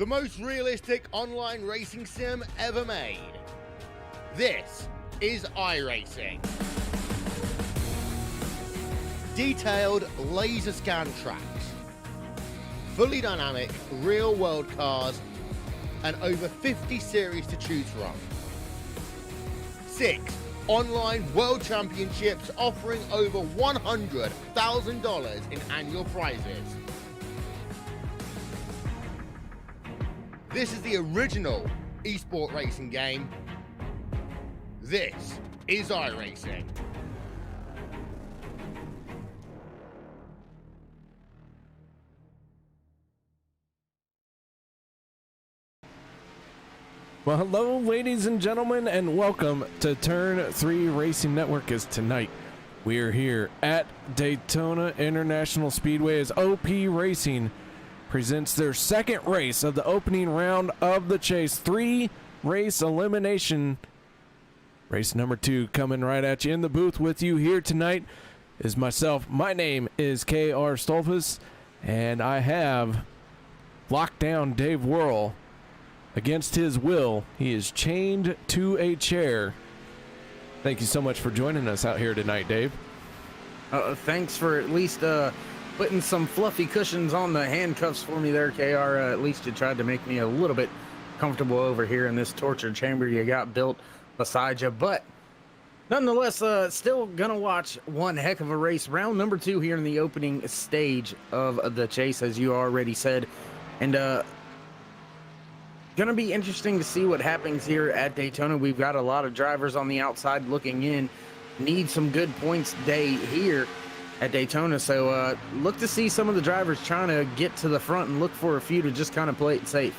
the most realistic online racing sim ever made. This is iRacing. Detailed laser scan tracks, fully dynamic real world cars, and over 50 series to choose from. 6 online world championships offering over $100,000 in annual prizes. This is the original esport racing game. This is iRacing. Well, hello, ladies and gentlemen, and welcome to Turn 3 Racing Network. As tonight we are here at Daytona International Speedway as OP Racing presents their second race of the opening round of the chase. 3-race elimination. Race number 2 coming right at you. In the booth with you here tonight is myself. My name is K.R. Stolfus, and I have locked down Dave Worrell. Against his will, he is chained to a chair. Thank you so much for joining us out here tonight, Dave. Thanks for at least putting some fluffy cushions on the handcuffs for me there, KR. At least you tried to make me a little bit comfortable over here in this torture chamber you got built beside you. But nonetheless, still gonna watch one heck of a race. Round number 2 here in the opening stage of the chase, as you already said. And gonna be interesting to see what happens here at Daytona. We've got a lot of drivers on the outside looking in. Need some good points day here at Daytona, so look to see some of the drivers trying to get to the front and look for a few to just kind of play it safe.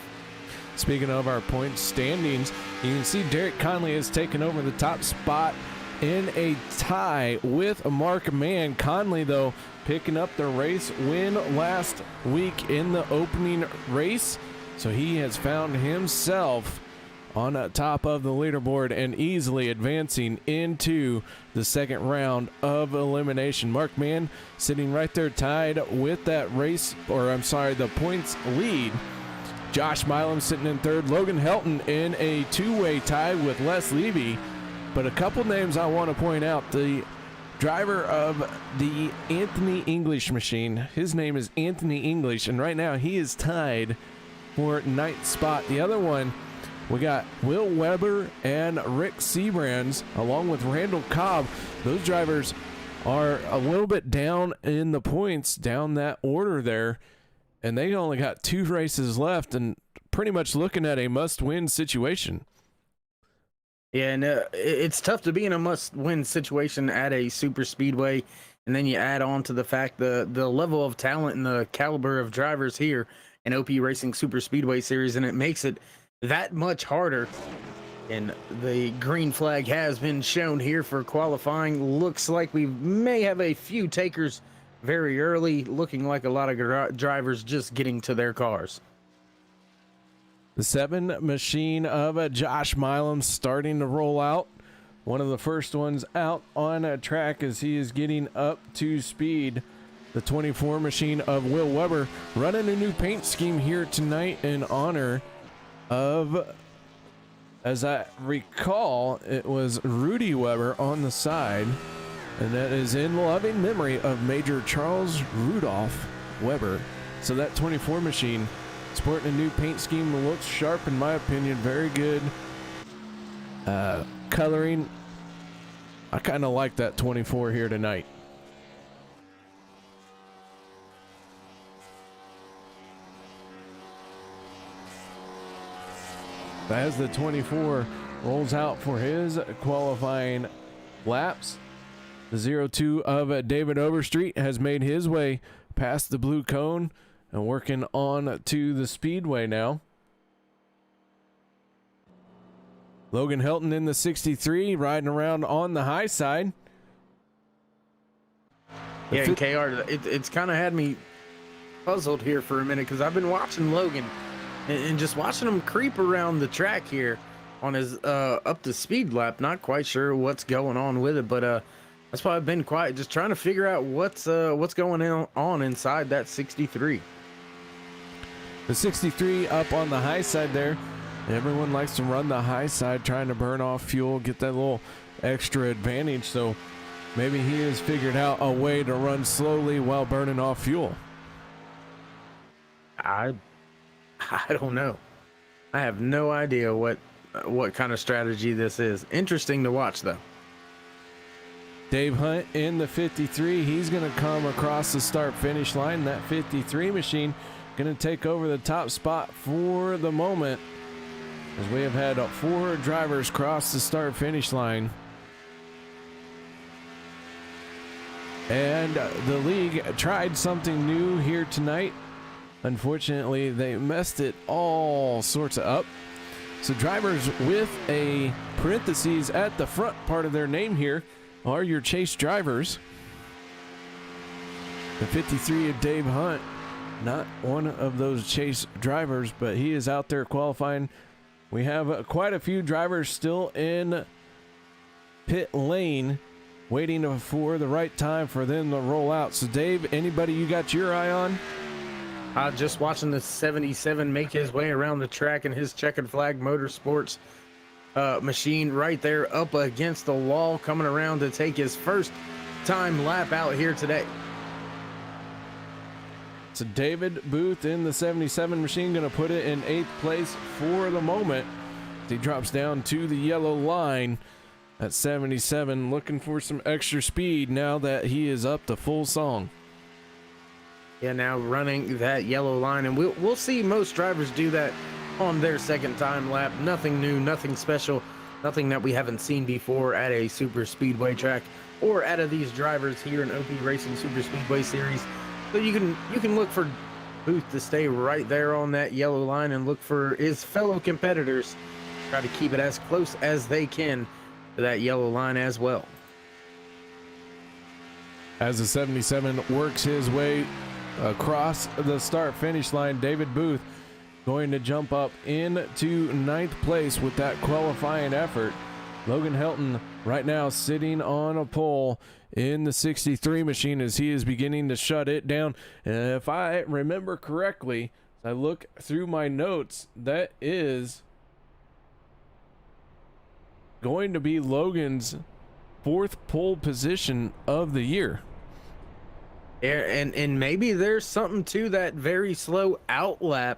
Speaking of our point standings, you can see Derek Conley has taken over the top spot in a tie with Mark Mann. Conley, though, picking up the race win last week in the opening race. So he has found himself on top of the leaderboard and easily advancing into the second round of elimination. Mark Mann sitting right there tied with that race, or I'm sorry, the points lead. Josh Milam sitting in third. Logan Helton in a two-way tie with Les Levy. But a couple names I want to point out. The driver of the Anthony English machine, his name is Anthony English, and right now he is tied for 9th spot. The other one, we got Will Weber and Rick Seabrands along with Randall Cobb. Those drivers are a little bit down in the points, down that order there, and they only got 2 races left and pretty much looking at a must-win situation. Yeah, and it's tough to be in a must-win situation at a super speedway, and then you add on to the fact the level of talent and the caliber of drivers here in OP Racing Super Speedway Series, and it makes it that much harder. And the green flag has been shown here for qualifying. Looks like we may have a few takers very early, looking like a lot of drivers just getting to their cars. The 7 machine of Josh Milam starting to roll out. One of the first ones out on a track as he is getting up to speed. The 24 machine of Will Weber running a new paint scheme here tonight in honor of, as I recall, it was Rudy Weber on the side, and that is in loving memory of Major Charles Rudolph Weber. So that 24 machine sporting a new paint scheme, looks sharp in my opinion, very good coloring. I kind of like that 24 here tonight. As the 24 rolls out for his qualifying laps, the 02 of David Overstreet has made his way past the blue cone and working on to the speedway now. Logan Helton in the 63 riding around on the high side. Yeah, and KR, it's kind of had me puzzled here for a minute because I've been watching Logan and just watching him creep around the track here on his up to speed lap. Not quite sure what's going on with it, but that's why I've been quiet, just trying to figure out what's going on inside that 63. The 63 up on the high side there. Everyone likes to run the high side, trying to burn off fuel, get that little extra advantage. So maybe he has figured out a way to run slowly while burning off fuel. I don't know. I have no idea what kind of strategy this is. Interesting to watch, though. Dave Hunt in the 53. He's going to come across the start-finish line. That 53 machine going to take over the top spot for the moment, as we have had 4 drivers cross the start-finish line. And the league tried something new here tonight. Unfortunately, they messed it all sorts of up. So drivers with a parentheses at the front part of their name here are your chase drivers. The 53 of Dave Hunt, not one of those chase drivers, but he is out there qualifying. We have quite a few drivers still in pit lane, waiting for the right time for them to roll out. So Dave, anybody you got your eye on? Just watching the 77 make his way around the track in his checkered flag motorsports machine right there up against the wall, coming around to take his first time lap out here today. So David Booth in the 77 machine, going to put it in 8th place for the moment. He drops down to the yellow line at 77, looking for some extra speed now that he is up to full song. Yeah, now running that yellow line, and we'll see most drivers do that on their second time lap. Nothing new, nothing special, nothing that we haven't seen before at a super speedway track or out of these drivers here in OP Racing Super Speedway Series. So you can look for Booth to stay right there on that yellow line and look for his fellow competitors, try to keep it as close as they can to that yellow line as well. As the 77 works his way across the start finish line, David Booth going to jump up into 9th place with that qualifying effort. Logan Helton right now sitting on a pole in the 63 machine as he is beginning to shut it down. And if I remember correctly, I look through my notes, that is going to be Logan's 4th pole position of the year. And maybe there's something to that very slow outlap,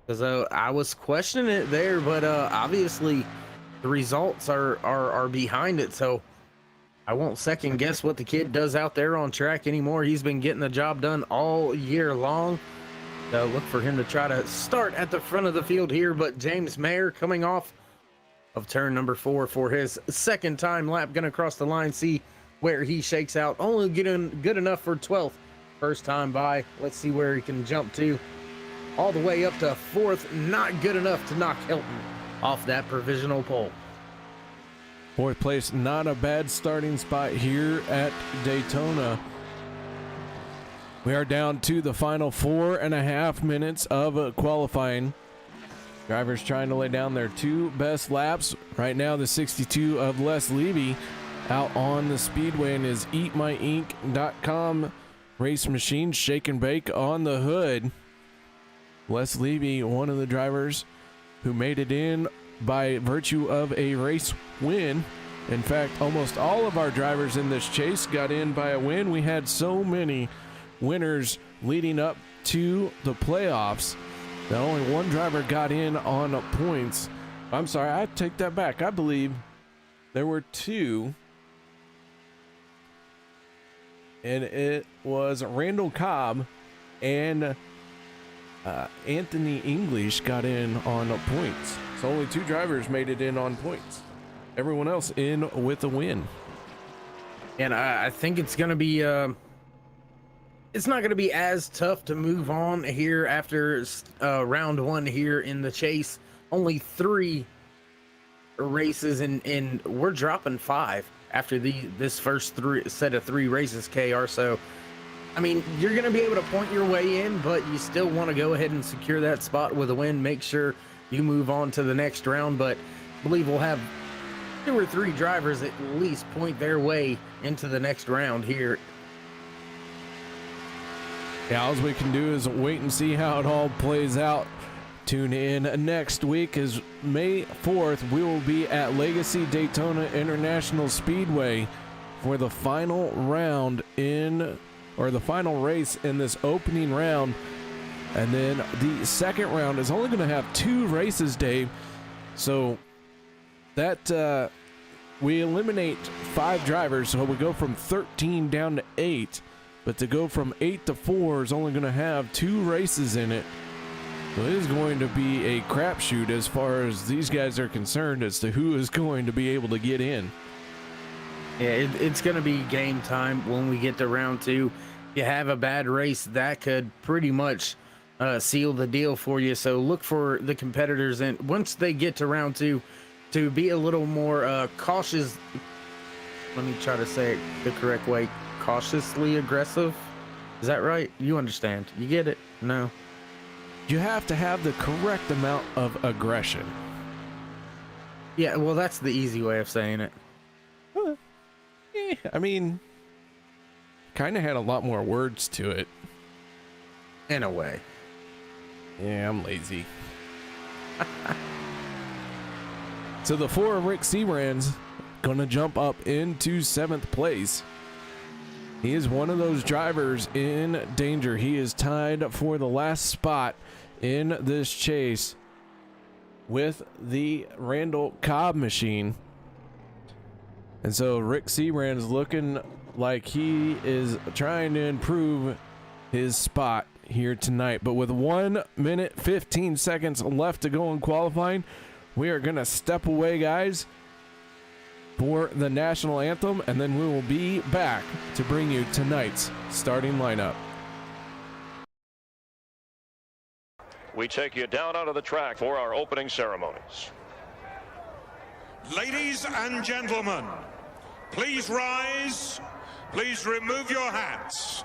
because I was questioning it there, but obviously the results are behind it. So I won't second guess what the kid does out there on track anymore. He's been getting the job done all year long. So look for him to try to start at the front of the field here. But James Mayer coming off of turn number 4 for his second time lap, gonna cross the line, see where he shakes out. Only getting good enough for 12th first time by. Let's see where he can jump to. All the way up to 4th, not good enough to knock Hilton off that provisional pole. 4th place, not a bad starting spot here at Daytona. We are down to the final 4.5 minutes of qualifying. Drivers trying to lay down their 2 best laps. Right now, the 62 of Les Levy out on the speedway in his eatmyink.com race machine, shake and bake on the hood. Les Levy, one of the drivers who made it in by virtue of a race win. In fact, almost all of our drivers in this chase got in by a win. We had so many winners leading up to the playoffs that only one driver got in on points. I'm sorry, I take that back. I believe there were 2. And it was Randall Cobb and Anthony English got in on points. So only 2 drivers made it in on points. Everyone else in with a win. And I think it's going to be it's not going to be as tough to move on here after round 1 here in the chase. Only 3 races, and we're dropping 5 after this first set of 3 races, KR. So I mean, you're going to be able to point your way in, but you still want to go ahead and secure that spot with a win. Make sure you move on to the next round, but I believe we'll have 2 or 3 drivers at least point their way into the next round here. Yeah, all we can do is wait and see how it all plays out. Tune in next week, as May 4th we will be at Legacy Daytona International Speedway for the final round the final race in this opening round. And then the second round is only going to have 2 races, Dave. So that we eliminate 5 drivers, so we go from 13 down to 8. But to go from 8 to 4 is only going to have 2 races in it. So it is going to be a crapshoot as far as these guys are concerned as to who is going to be able to get in. Yeah, it's going to be game time when we get to round 2. You have a bad race, that could pretty much seal the deal for you. So look for the competitors, and once they get to round 2, to be a little more cautious. Let me try to say it the correct way. Cautiously aggressive. Is that right? You understand? You get it? No. You have to have the correct amount of aggression. Yeah, well, that's the easy way of saying it. I mean, kind of had a lot more words to it. In a way. Yeah, I'm lazy. So the 4 Rick Seabrand's gonna jump up into 7th place. He is one of those drivers in danger. He is tied for the last spot in this chase with the Randall Cobb machine. And so Rick Seabrand is looking like he is trying to improve his spot here tonight. But with 1 minute 15 seconds left to go in qualifying, we are going to step away, guys, for the national anthem, and then we will be back to bring you tonight's starting lineup. We take you down onto the track for our opening ceremonies. Ladies and gentlemen, please rise. Please remove your hats.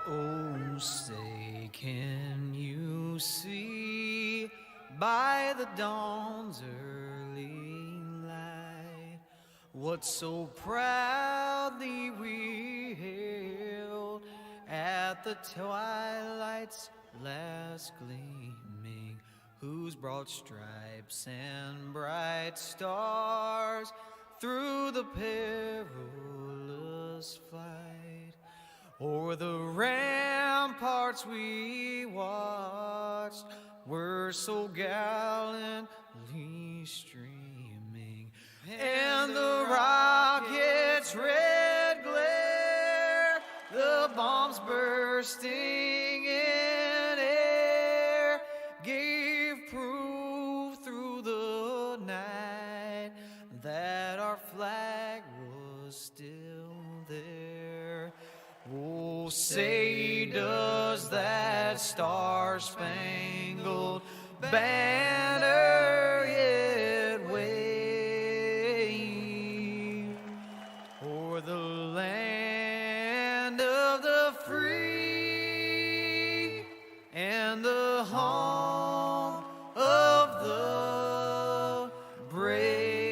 Oh, say, can you see by the dawn's early light what so proudly we hailed at the twilight's last gleaming, whose broad stripes and bright stars through the perilous fight o'er the ramparts we watched were so gallantly streaming, and the rocket's red glare, the bombs bursting in air, gave proof through the night that our flag was still there. Oh, say does that star-spangled banner yet wave o'er the land of the free and the home of the brave?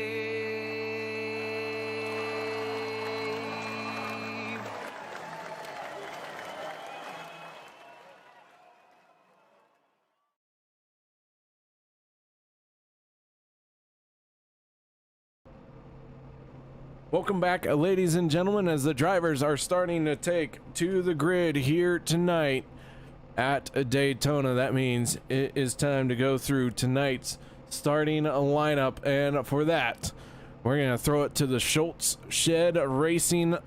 Welcome back, ladies and gentlemen, as the drivers are starting to take to the grid here tonight at Daytona. That means it is time to go through tonight's starting lineup, and for that, we're going to throw it to the Schultz Shed Racing.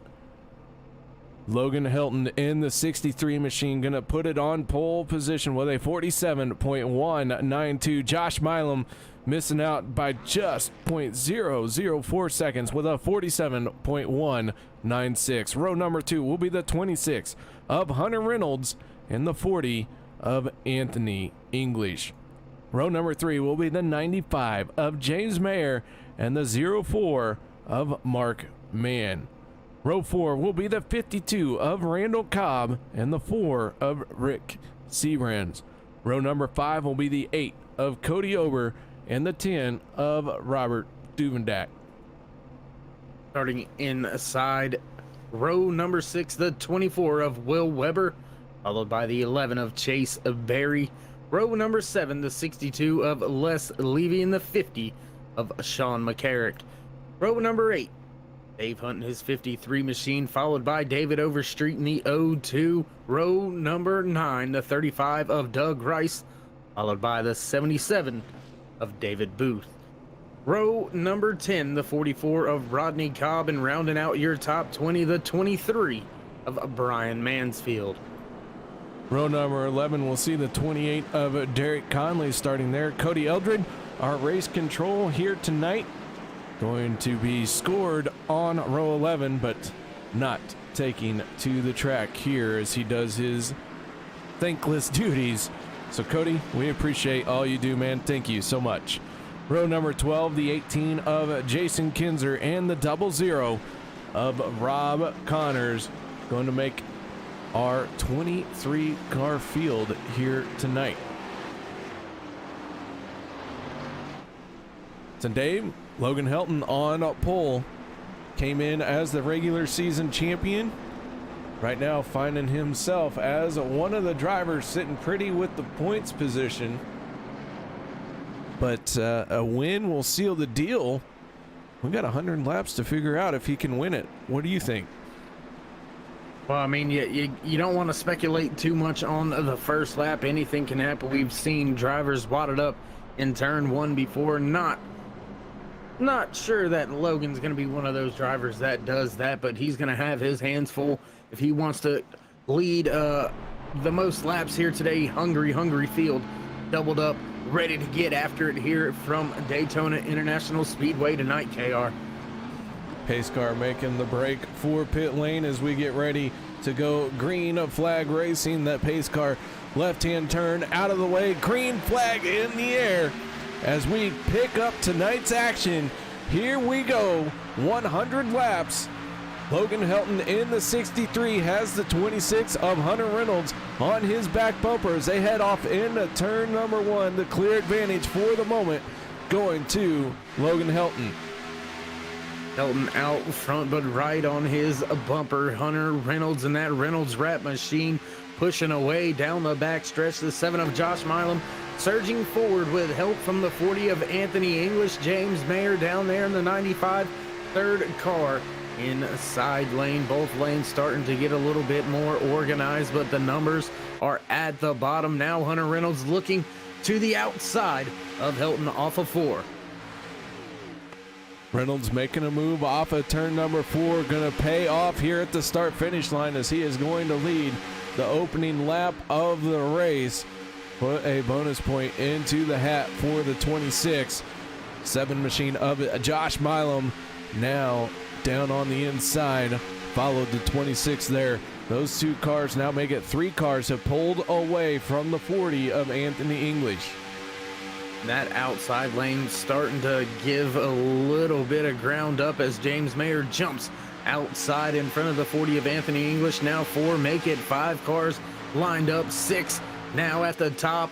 Logan Hilton in the 63 machine, going to put it on pole position with a 47.192. Josh Milam missing out by just 0.004 seconds with a 47.196. Row number 2 will be the 26 of Hunter Reynolds and the 40 of Anthony English. Row number 3 will be the 95 of James Mayer and the 04 of Mark Mann. Row 4 will be the 52 of Randall Cobb and the 4 of Rick Seabrand. Row number 5 will be the 8 of Cody Ober and the 10 of Robert Duvendak. Starting inside row number 6, the 24 of Will Weber, followed by the 11 of Chase Berry. Row number 7, the 62 of Les Levy, and the 50 of Sean McCarrick. Row number 8, Dave Hunt and his 53 machine, followed by David Overstreet in the 02. Row number 9, the 35 of Doug Rice, followed by the 77 of David Booth. Row number 10, the 44 of Rodney Cobb, and rounding out your top 20, the 23 of Brian Mansfield. Row number 11 will see the 28 of Derek Conley starting there. Cody Eldred, our race control here tonight, going to be scored on row 11, but not taking to the track here as he does his thankless duties. So Cody, we appreciate all you do, man. Thank you so much. Row number 12, the 18 of Jason Kinzer, and the 00 of Rob Connors, going to make our 23 car field here tonight. Today, Logan Helton on pole, came in as the regular season champion. Right now finding himself as one of the drivers sitting pretty with the points position. But a win will seal the deal. We got 100 laps to figure out if he can win it. What do you think? Well, I mean, you don't want to speculate too much on the first lap. Anything can happen. We've seen drivers wadded up in turn 1 before. Not sure that Logan's going to be one of those drivers that does that, but he's going to have his hands full if he wants to lead the most laps here today. Hungry field, doubled up, ready to get after it here from Daytona International Speedway tonight, KR. Pace car making the break for pit lane as we get ready to go green flag racing. That pace car left-hand turn out of the way, green flag in the air as we pick up tonight's action. Here we go, 100 laps. Logan Helton in the 63 has the 26 of Hunter Reynolds on his back bumper as they head off into turn number 1. The clear advantage for the moment going to Logan Helton. Helton out front, but right on his bumper, Hunter Reynolds and that Reynolds wrap machine pushing away down the back stretch. The 7 of Josh Milam surging forward with help from the 40 of Anthony English. James Mayer down there in the 95, third car inside lane. Both lanes starting to get a little bit more organized, but the numbers are at the bottom. Now Hunter Reynolds looking to the outside of Helton off of 4. Reynolds making a move off of turn number 4, going to pay off here at the start-finish line as he is going to lead the opening lap of the race. Put a bonus point into the hat for the 26. 7 machine of Josh Milam now down on the inside, followed the 26 there. Those 2 cars now make it 3 cars have pulled away from the 40 of Anthony English. That outside lane starting to give a little bit of ground up as James Mayer jumps outside in front of the 40 of Anthony English. Now 4 make it 5 cars lined up, 6 now at the top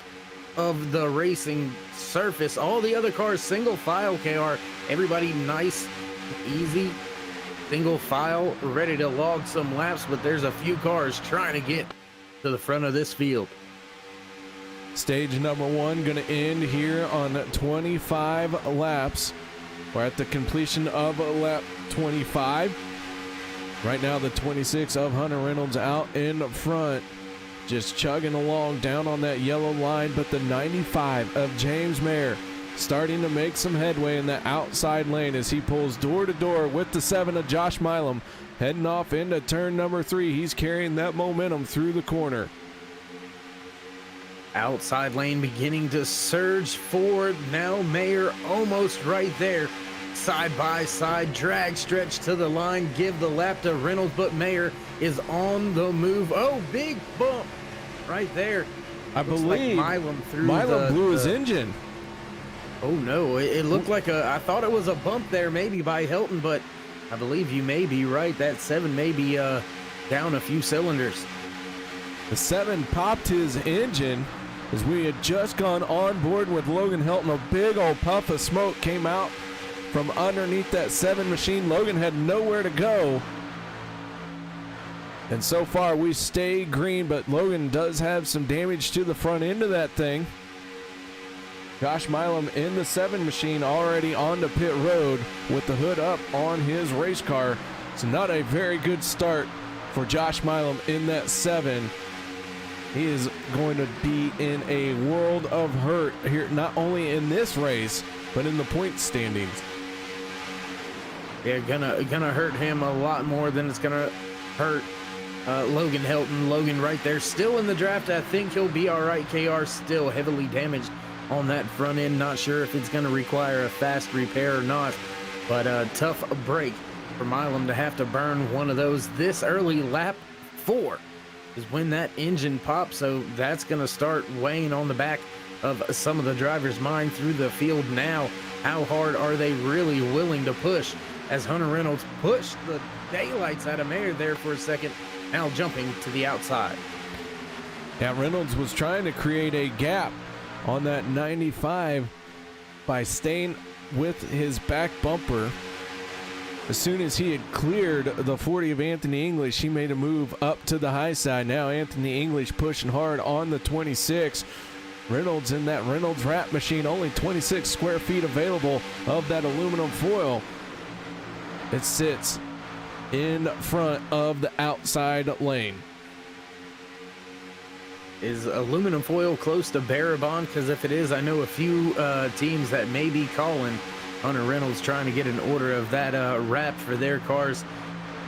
of the racing surface. All the other cars single file, KR. Everybody nice, easy, single file, ready to log some laps, but there's a few cars trying to get to the front of this field. Stage number 1 going to end here on 25 laps. We're at the completion of lap 25. Right now the 26 of Hunter Reynolds out in front, just chugging along down on that yellow line, but the 95 of James Mayer starting to make some headway in the outside lane as he pulls door to door with the 7 of Josh Milam, heading off into turn number 3. He's carrying that momentum through the corner. Outside lane beginning to surge forward. Now Mayer almost right there. Side by side, drag stretch to the line, give the lap to Reynolds, but Mayer is on the move. Oh, big bump right there. I believe like Milam blew his engine. Oh no, it looked like I thought it was a bump there maybe by Helton, but I believe you may be right. That 7 may be down a few cylinders. The 7 popped his engine as we had just gone on board with Logan Helton. A big old puff of smoke came out from underneath that 7 machine. Logan had nowhere to go. And so far we stay green, but Logan does have some damage to the front end of that thing. Josh Milam in the 7 machine already on the pit road with the hood up on his race car. So not a very good start for Josh Milam in that 7. He is going to be in a world of hurt here, not only in this race, but in the point standings. Yeah, gonna hurt him a lot more than it's gonna hurt Logan Helton. Logan right there, still in the draft. I think he'll be all right. KR still heavily damaged on that front end. Not sure if it's gonna require a fast repair or not, but a tough break for Milam to have to burn one of those this early. Lap 4 is when that engine pops, so that's gonna start weighing on the back of some of the drivers' mind through the field now. How hard are they really willing to push? As Hunter Reynolds pushed the daylights out of Mayer there for a second, now jumping to the outside. Yeah, Reynolds was trying to create a gap on that 95 by staying with his back bumper. As soon as he had cleared the 40 of Anthony English, he made a move up to the high side. Now Anthony English pushing hard on the 26. Reynolds in that Reynolds wrap machine, only 26 square feet available of that aluminum foil. It sits in front of the outside lane. Is aluminum foil close to Barabon? Because if it is, I know a few teams that may be calling Hunter Reynolds trying to get an order of that wrap for their cars,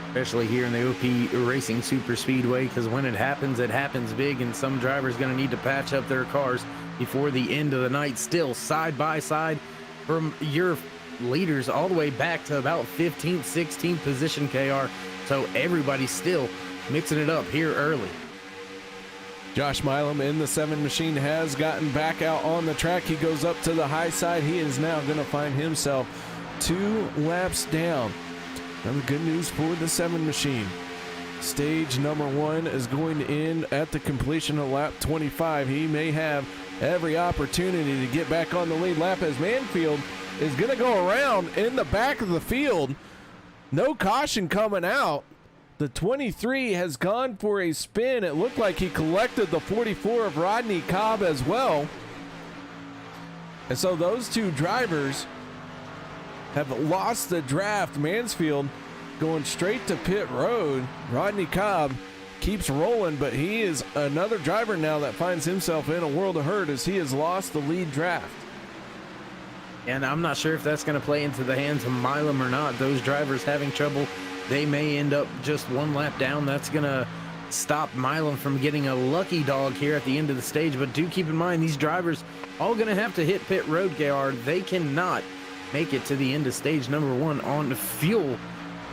especially here in the OP Racing Super Speedway, because when it happens big, and some drivers going to need to patch up their cars before the end of the night. Still side by side from your leaders all the way back to about 15th, 16th position, KR. So everybody's still mixing it up here early. Josh Milam in the 7 machine has gotten back out on the track. He goes up to the high side. He is now going to find himself 2 laps down. Another good news for the 7 machine. Stage number 1 is going to end at the completion of lap 25. He may have every opportunity to get back on the lead lap as Manfield is going to go around in the back of the field. No caution coming out. The 23 has gone for a spin. It looked like he collected the 44 of Rodney Cobb as well. And so those 2 drivers have lost the draft. Mansfield going straight to pit road. Rodney Cobb keeps rolling, but he is another driver now that finds himself in a world of hurt as he has lost the lead draft. And I'm not sure if that's going to play into the hands of Milam or not. Those drivers having trouble, they may end up just 1 lap down. That's going to stop Milam from getting a lucky dog here at the end of the stage. But do keep in mind, these drivers all going to have to hit pit road, KR. They cannot make it to the end of stage number 1 on fuel.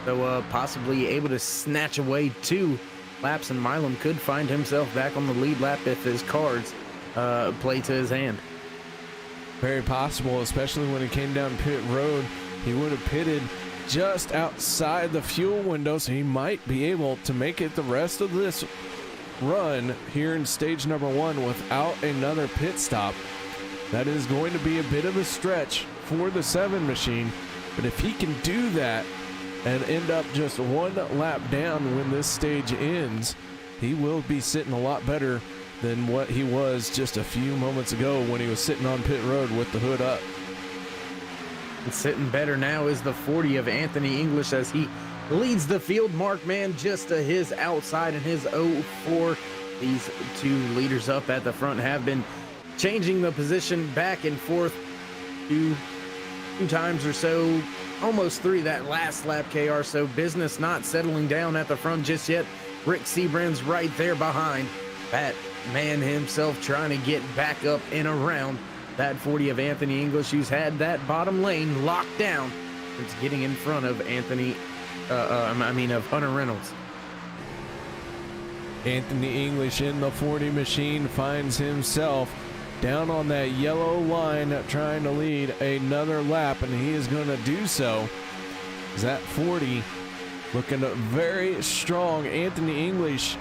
So possibly able to snatch away 2 laps, and Milam could find himself back on the lead lap if his cards play to his hand. Very possible, especially when it came down pit road. He would have pitted just outside the fuel window, so he might be able to make it the rest of this run here in stage number 1 without another pit stop. That is going to be a bit of a stretch for the 7 machine, but if he can do that and end up just 1 lap down when this stage ends, he will be sitting a lot better than what he was just a few moments ago when he was sitting on pit road with the hood up. And sitting better now is the 40 of Anthony English as he leads the field. Mark Mann just to his outside in his 04. These 2 leaders up at the front have been changing the position back and forth two times or so, almost 3 that last lap, KR. So business not settling down at the front just yet. Rick Seabrand's right there behind. Pat Mann himself trying to get back up and around that 40 of Anthony English, who's had that bottom lane locked down. It's getting in front of of Hunter Reynolds. Anthony English in the 40 machine finds himself down on that yellow line trying to lead another lap, and he is going to do so. That 40 looking very strong. Anthony English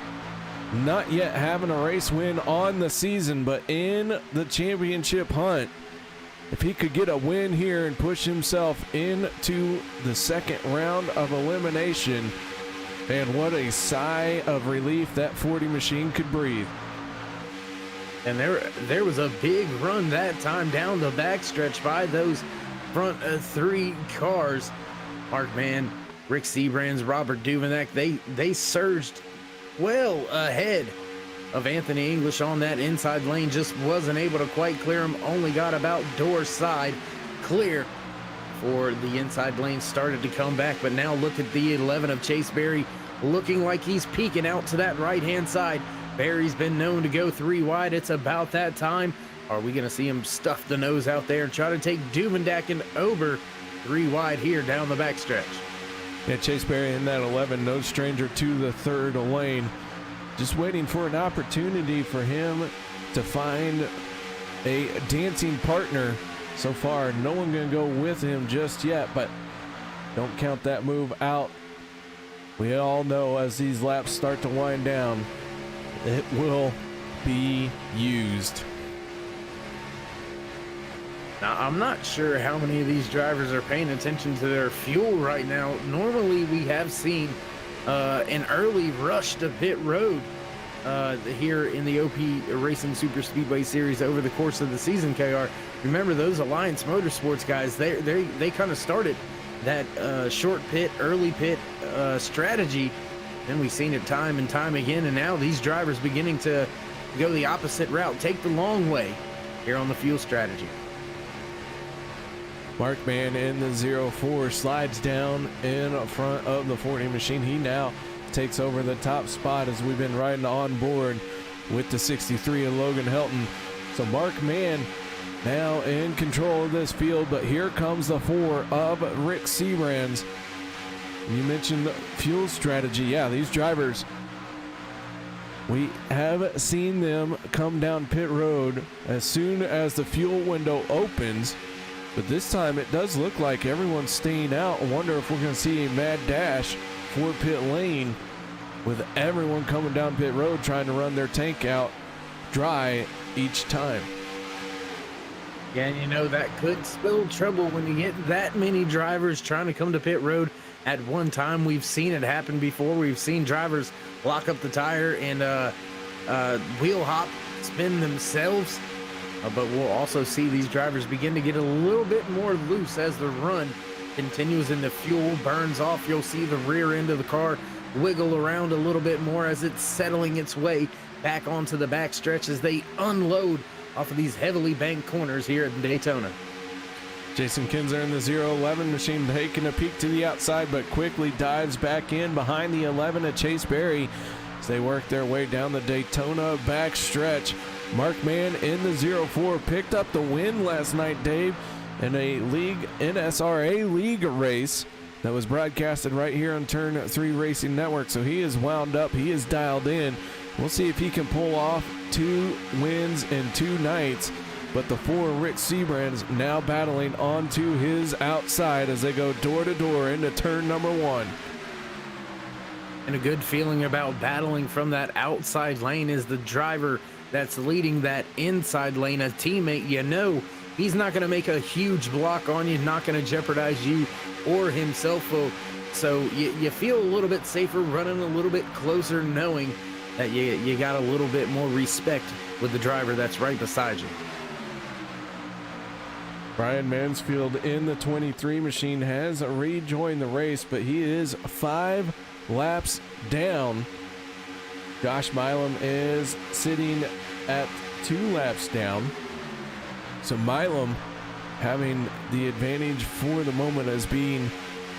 not yet having a race win on the season, but in the championship hunt. If he could get a win here and push himself into the second round of elimination, And what a sigh of relief that 40 machine could breathe. And there was a big run that time down the backstretch by those front three cars. Mark Mann, Rick Seabrands, Robert Duvenak, they surged well ahead of Anthony English on that inside lane. Just wasn't able to quite clear him. Only got about door side clear for the inside lane. Started to come back, but now look at the 11 of Chase Berry looking like he's peeking out to that right-hand side. Berry's been known to go 3 wide. It's about that time. Are we going to see him stuff the nose out there and try to take Duvendak and over 3 wide here down the backstretch? Yeah, Chase Berry in that 11, no stranger to the third lane. Just waiting for an opportunity for him to find a dancing partner. So far, no one going to go with him just yet, but don't count that move out. We all know as these laps start to wind down, it will be used. Now, I'm not sure how many of these drivers are paying attention to their fuel right now. Normally, we have seen an early rush to pit road here in the OP Racing Super Speedway Series over the course of the season, KR. Remember, those Alliance Motorsports guys, they kind of started that short pit, early pit strategy. And we've seen it time and time again, and now these drivers beginning to go the opposite route, take the long way here on the fuel strategy. Mark Mann in the 04 slides down in front of the 40 machine. He now takes over the top spot as we've been riding on board with the 63 of Logan Helton. So Mark Mann now in control of this field, but here comes the 4 of Rick Seabrands. You mentioned fuel strategy. Yeah, these drivers, we have seen them come down pit road as soon as the fuel window opens, but this time it does look like everyone's staying out. I wonder if we're going to see a mad dash for pit lane with everyone coming down pit road trying to run their tank out dry each time. Yeah, and you know, that could spell trouble when you get that many drivers trying to come to pit road at one time. We've seen it happen before. We've seen drivers lock up the tire and wheel hop, spin themselves. But we'll also see these drivers begin to get a little bit more loose as the run continues and the fuel burns off. You'll see the rear end of the car wiggle around a little bit more as it's settling its way back onto the back stretch as they unload off of these heavily banked corners here at Daytona. Jason Kinzer in the 011 machine taking a peek to the outside, but quickly dives back in behind the 11 of Chase Berry as they work their way down the Daytona backstretch. Mark Mann in the 04 picked up the win last night, Dave, in a league NSRA league race that was broadcasted right here on Turn 3 Racing Network. So he is wound up, he is dialed in. We'll see if he can pull off 2 wins in 2 nights. But the 4 Rick Seabrands now battling onto his outside as they go door to door into turn number 1. And a good feeling about battling from that outside lane is the driver that's leading that inside lane, a teammate. You know he's not going to make a huge block on you, not going to jeopardize you or himself. So you feel a little bit safer running a little bit closer, knowing that you got a little bit more respect with the driver that's right beside you. Brian Mansfield in the 23 machine has rejoined the race, but he is 5 laps down. Josh Milam is sitting at 2 laps down. So Milam having the advantage for the moment as being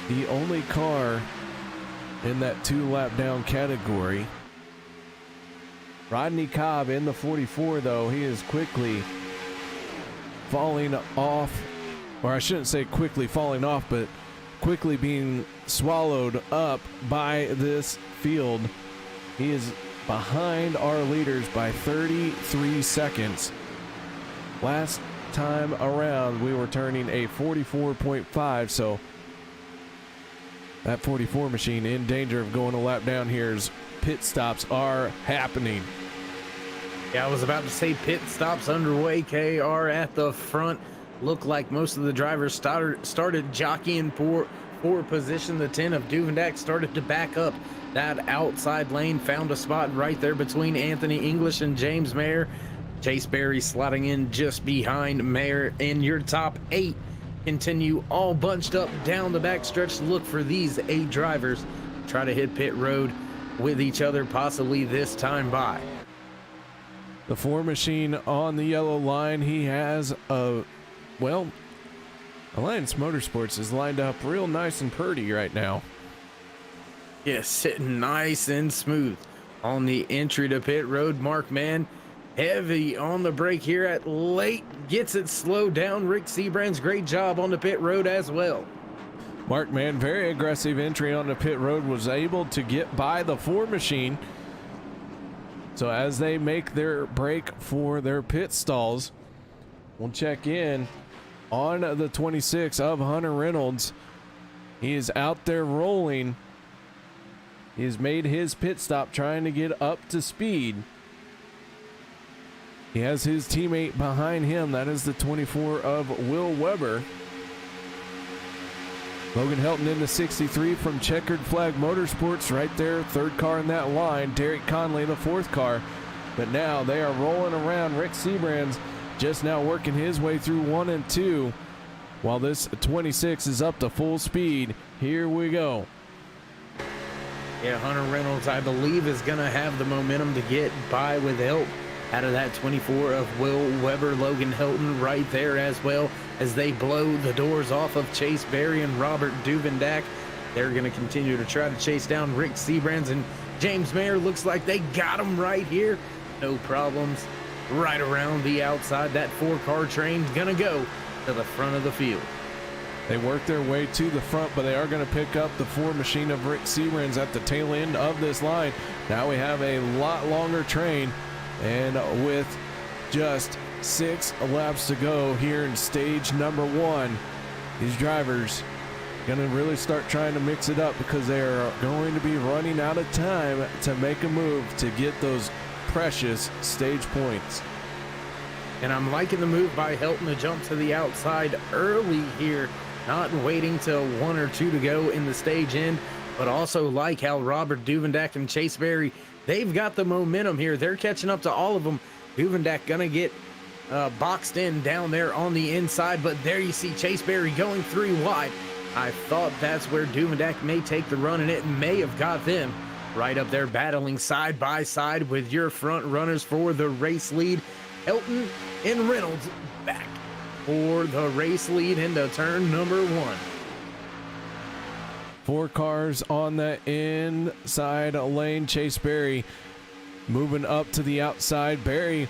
the only car in that 2 lap down category. Rodney Cobb in the 44, though, he is quickly falling off, or I shouldn't say quickly falling off, but quickly being swallowed up by this field. He is behind our leaders by 33 seconds. Last time around, we were turning a 44.5, so that 44 machine in danger of going a lap down here as pit stops are happening. Yeah, I was about to say pit stops underway. KR at the front. Looked like most of the drivers started jockeying for position. The 10 of Duvendak started to back up that outside lane, found a spot right there between Anthony English and James Mayer. Chase Berry sliding in just behind Mayer. In your top 8 continue all bunched up down the backstretch. Look for these 8 drivers. Try to hit pit road with each other, possibly this time by. The 4 machine on the yellow line. He has Alliance Motorsports is lined up real nice and pretty right now. Yeah, sitting nice and smooth on the entry to pit road. Mark Mann heavy on the brake here at late, gets it slowed down. Rick Seabrand's great job on the pit road as well. Mark Mann, very aggressive entry on the pit road, was able to get by the 4 machine. So as they make their break for their pit stalls, we'll check in on the 26 of Hunter Reynolds. He is out there rolling. He has made his pit stop trying to get up to speed. He has his teammate behind him. That is the 24 of Will Weber. Logan Helton in the 63 from Checkered Flag Motorsports right there. 3rd car in that line. Derek Conley, the 4th car. But now they are rolling around. Rick Seabrand's just now working his way through 1 and 2. While this 26 is up to full speed. Here we go. Yeah, Hunter Reynolds, I believe, is going to have the momentum to get by with help out of that 24 of Will Weber. Logan Helton right there as well, as they blow the doors off of Chase Berry and Robert Duvendak. They're going to continue to try to chase down Rick Seabrands and James Mayer. Looks like they got him right here. No problems. Right around the outside, that 4-car train's going to go to the front of the field. They work their way to the front, but they are going to pick up the 4 machine of Rick Seabrand's at the tail end of this line. Now we have a lot longer train, and with just 6 laps to go here in stage number 1, these drivers going to really start trying to mix it up, because they are going to be running out of time to make a move to get those precious stage points. And I'm liking the move by Helton to jump to the outside early here, not waiting till 1 or 2 to go in the stage end, but also like how Robert Duvendak and Chase Berry, they've got the momentum here. They're catching up to all of them. Duvendak gonna get boxed in down there on the inside, but there you see Chase Berry going 3 wide. I thought that's where Duvendak may take the run, and it may have got them right up there battling side by side with your front runners for the race lead. Helton and Reynolds back for the race lead into turn number 1. 4 cars on the inside lane. Chase Berry moving up to the outside. Berry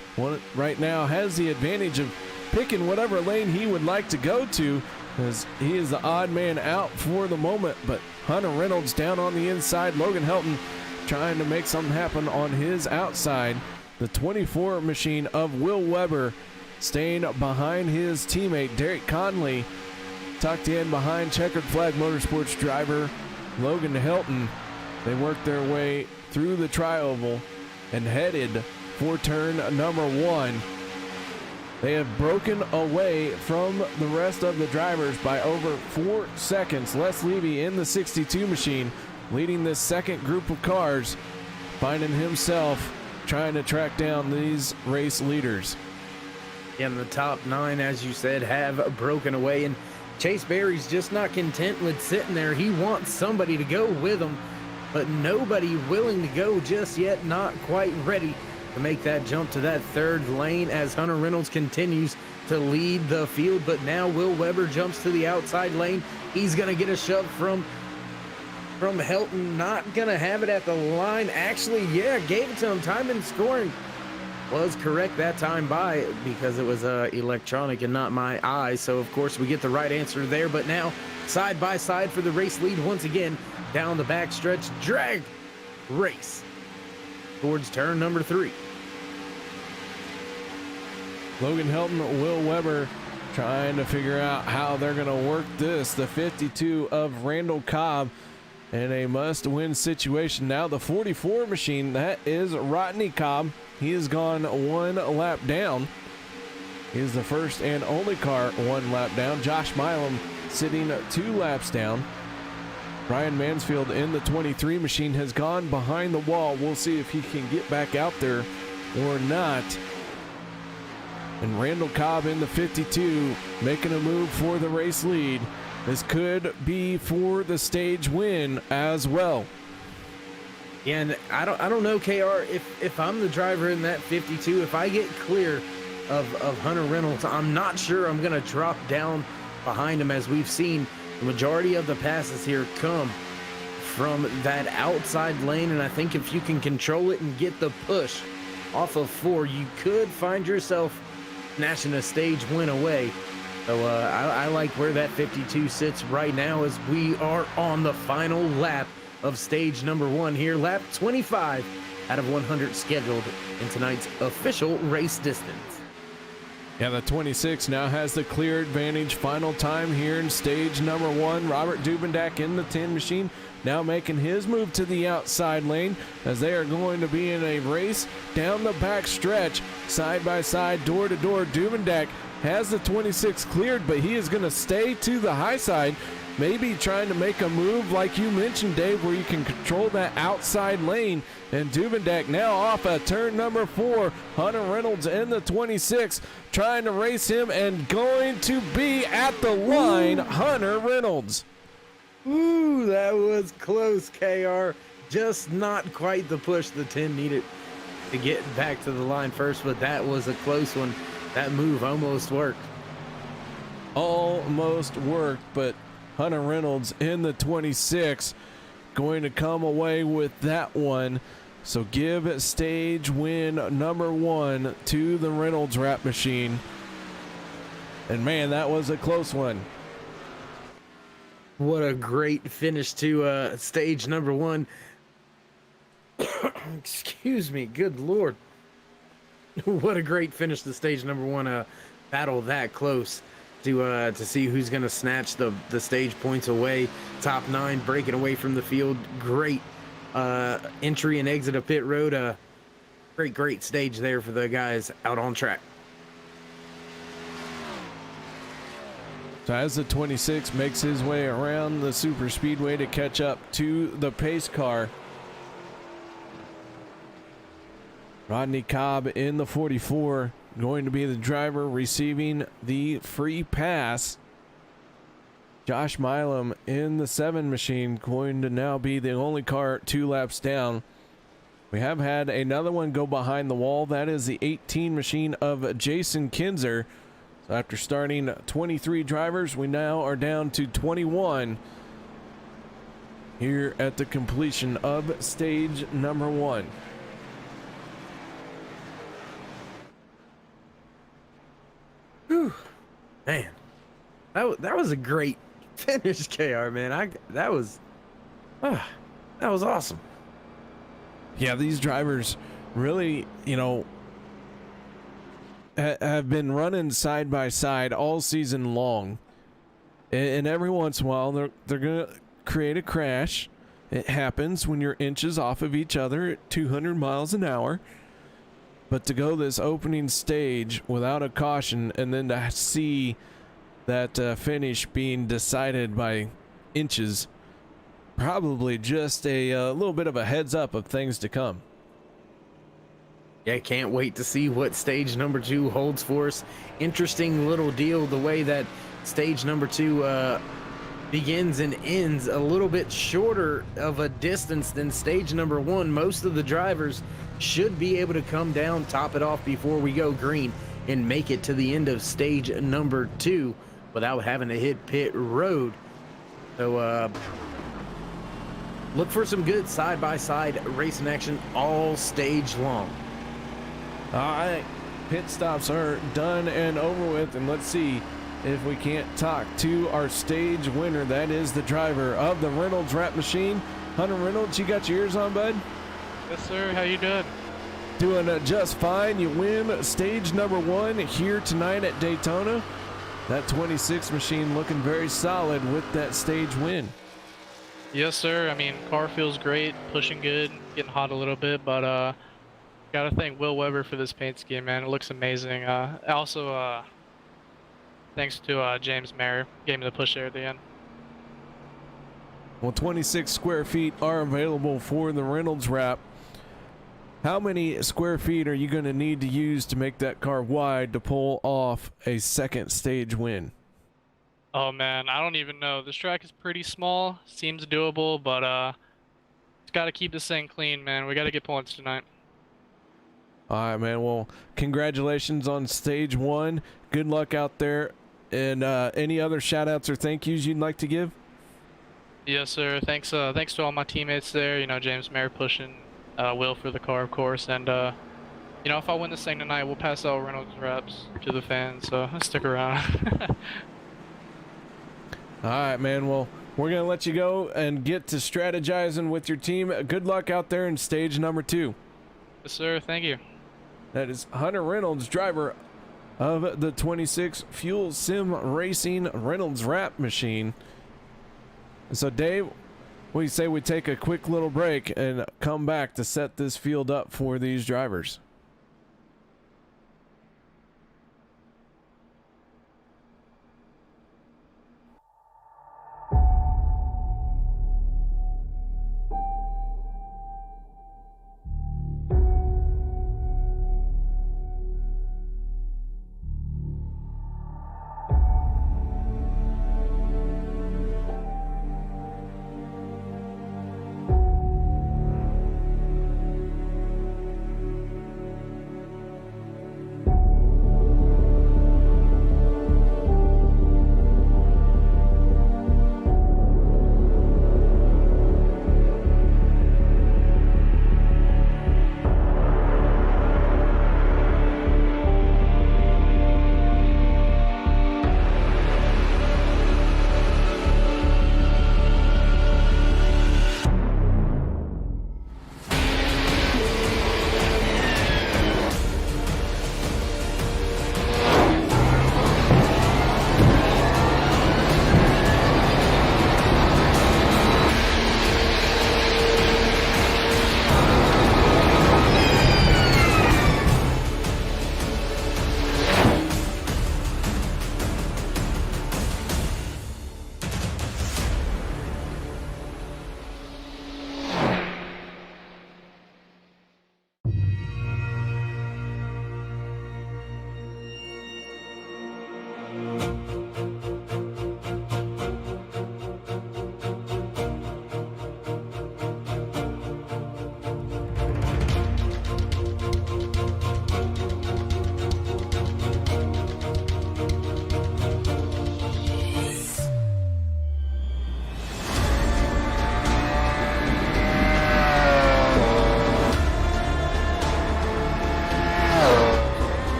right now has the advantage of picking whatever lane he would like to go to, as he is the odd man out for the moment. But Hunter Reynolds down on the inside. Logan Helton trying to make something happen on his outside. The 24 machine of Will Weber staying behind his teammate Derek Conley, tucked in behind Checkered Flag Motorsports driver Logan Helton. They work their way through the tri-oval and headed for turn number 1. They have broken away from the rest of the drivers by over 4 seconds. Les Levy in the 62 machine leading this second group of cars, finding himself trying to track down these race leaders. In the top 9, as you said, have broken away, and Chase Berry's just not content with sitting there. He wants somebody to go with him, but nobody willing to go just yet, not quite ready to make that jump to that 3rd lane as Hunter Reynolds continues to lead the field. But now Will Weber jumps to the outside lane. He's going to get a shove from Helton. Not going to have it at the line. Actually, yeah, gave it to him. Time and scoring was correct that time by, because it was electronic and not my eye. So, of course, we get the right answer there. But now, side by side for the race lead once again down the backstretch. Drag race towards turn number 3. Logan Helton, Will Weber trying to figure out how they're going to work this. The 52 of Randall Cobb in a must-win situation. Now the 44 machine, that is Rodney Cobb. He has gone 1 lap down. He is the first and only car 1 lap down. Josh Milam sitting 2 laps down. Ryan Mansfield in the 23 machine has gone behind the wall. We'll see if he can get back out there or not. And Randall Cobb in the 52 making a move for the race lead. This could be for the stage win as well. And I don't know, KR, if I'm the driver in that 52, if I get clear of Hunter Reynolds, I'm not sure I'm going to drop down behind him. As we've seen, the majority of the passes here come from that outside lane, and I think if you can control it and get the push off of 4, you could find yourself snatching a stage win away. So I like where that 52 sits right now as we are on the final lap of stage number 1 here. Lap 25 out of 100 scheduled in tonight's official race distance. Yeah, the 26 now has the clear advantage. Final time here in stage number 1. Robert Dubendak in the 10 machine now making his move to the outside lane as they are going to be in a race down the back stretch, side by side, door to door. Dubendak has the 26 cleared, but he is going to stay to the high side, maybe trying to make a move like you mentioned, Dave, where you can control that outside lane. And Dubendak now off at turn number 4. Hunter Reynolds in the 26 trying to race him and going to be at the line. Hunter Reynolds. Ooh, that was close, KR. Just not quite the push the 10 needed to get back to the line first, but that was a close one. That move almost worked. Almost worked, but Hunter Reynolds in the 26 going to come away with that one. So give stage win number 1 to the Reynolds Rap Machine. And man, that was a close one. What a great finish to stage number 1. Excuse me, good Lord. What a great finish to stage number 1. Battle that close to see who's going to snatch the stage points away. Top 9 breaking away from the field. Great entry and exit of pit road. Great stage there for the guys out on track. So as the 26 makes his way around the super speedway to catch up to the pace car, Rodney Cobb in the 44 going to be the driver receiving the free pass. Josh Milam in the 7 machine going to now be the only car 2 laps down. We have had another one go behind the wall. That is the 18 machine of Jason Kinzer. So after starting 23 drivers, we now are down to 21 here at the completion of stage number 1. Whew. Man, that was a great finish, KR, man. That was awesome. Yeah, these drivers really, have been running side by side all season long, and every once in a while they're gonna create a crash. It happens when you're inches off of each other at 200 miles an hour. But to go this opening stage without a caution and then to see that finish being decided by inches, probably just a little bit of a heads up of things to come. Yeah, can't wait to see what stage number 2 holds for us. Interesting little deal, the way that stage number 2 begins and ends a little bit shorter of a distance than stage number 1. Most of the drivers should be able to come down, top it off before we go green, and make it to the end of stage number 2 without having to hit pit road. So look for some good side-by-side racing action all stage long. All right, pit stops are done and over with, and let's see if we can't talk to our stage winner. That is the driver of the Reynolds Rap Machine, Hunter Reynolds. You got your ears on, bud? Yes, sir. How you doing? Doing just fine. You win stage number 1 here tonight at Daytona. That 26 machine looking very solid with that stage win. Yes, sir. I mean, car feels great, pushing good, getting hot a little bit, but gotta thank Will Weber for this paint scheme, man. It looks amazing. Also, thanks to James Mayer, gave me the push there at the end. Well, 26 square feet are available for the Reynolds wrap. How many square feet are you going to need to use to make that car wide to pull off a second stage win? Oh man, I don't even know. This track is pretty small, seems doable, but it's got to keep this thing clean, man. We got to get points tonight. All right, man. Well, congratulations on stage 1. Good luck out there. And any other shout outs or thank yous you'd like to give? Yes, sir. Thanks to all my teammates there. You know, James Mayer pushing, Will for the car, of course, and you know, if I win this thing tonight, we'll pass out Reynolds wraps to the fans. So stick around. All right, man. Well, we're going to let you go and get to strategizing with your team. Good luck out there in stage number 2. Yes, sir. Thank you. That is Hunter Reynolds, driver of the 26 Fuel Sim Racing Reynolds wrap machine. So, Dave, what do you say we take a quick little break and come back to set this field up for these drivers?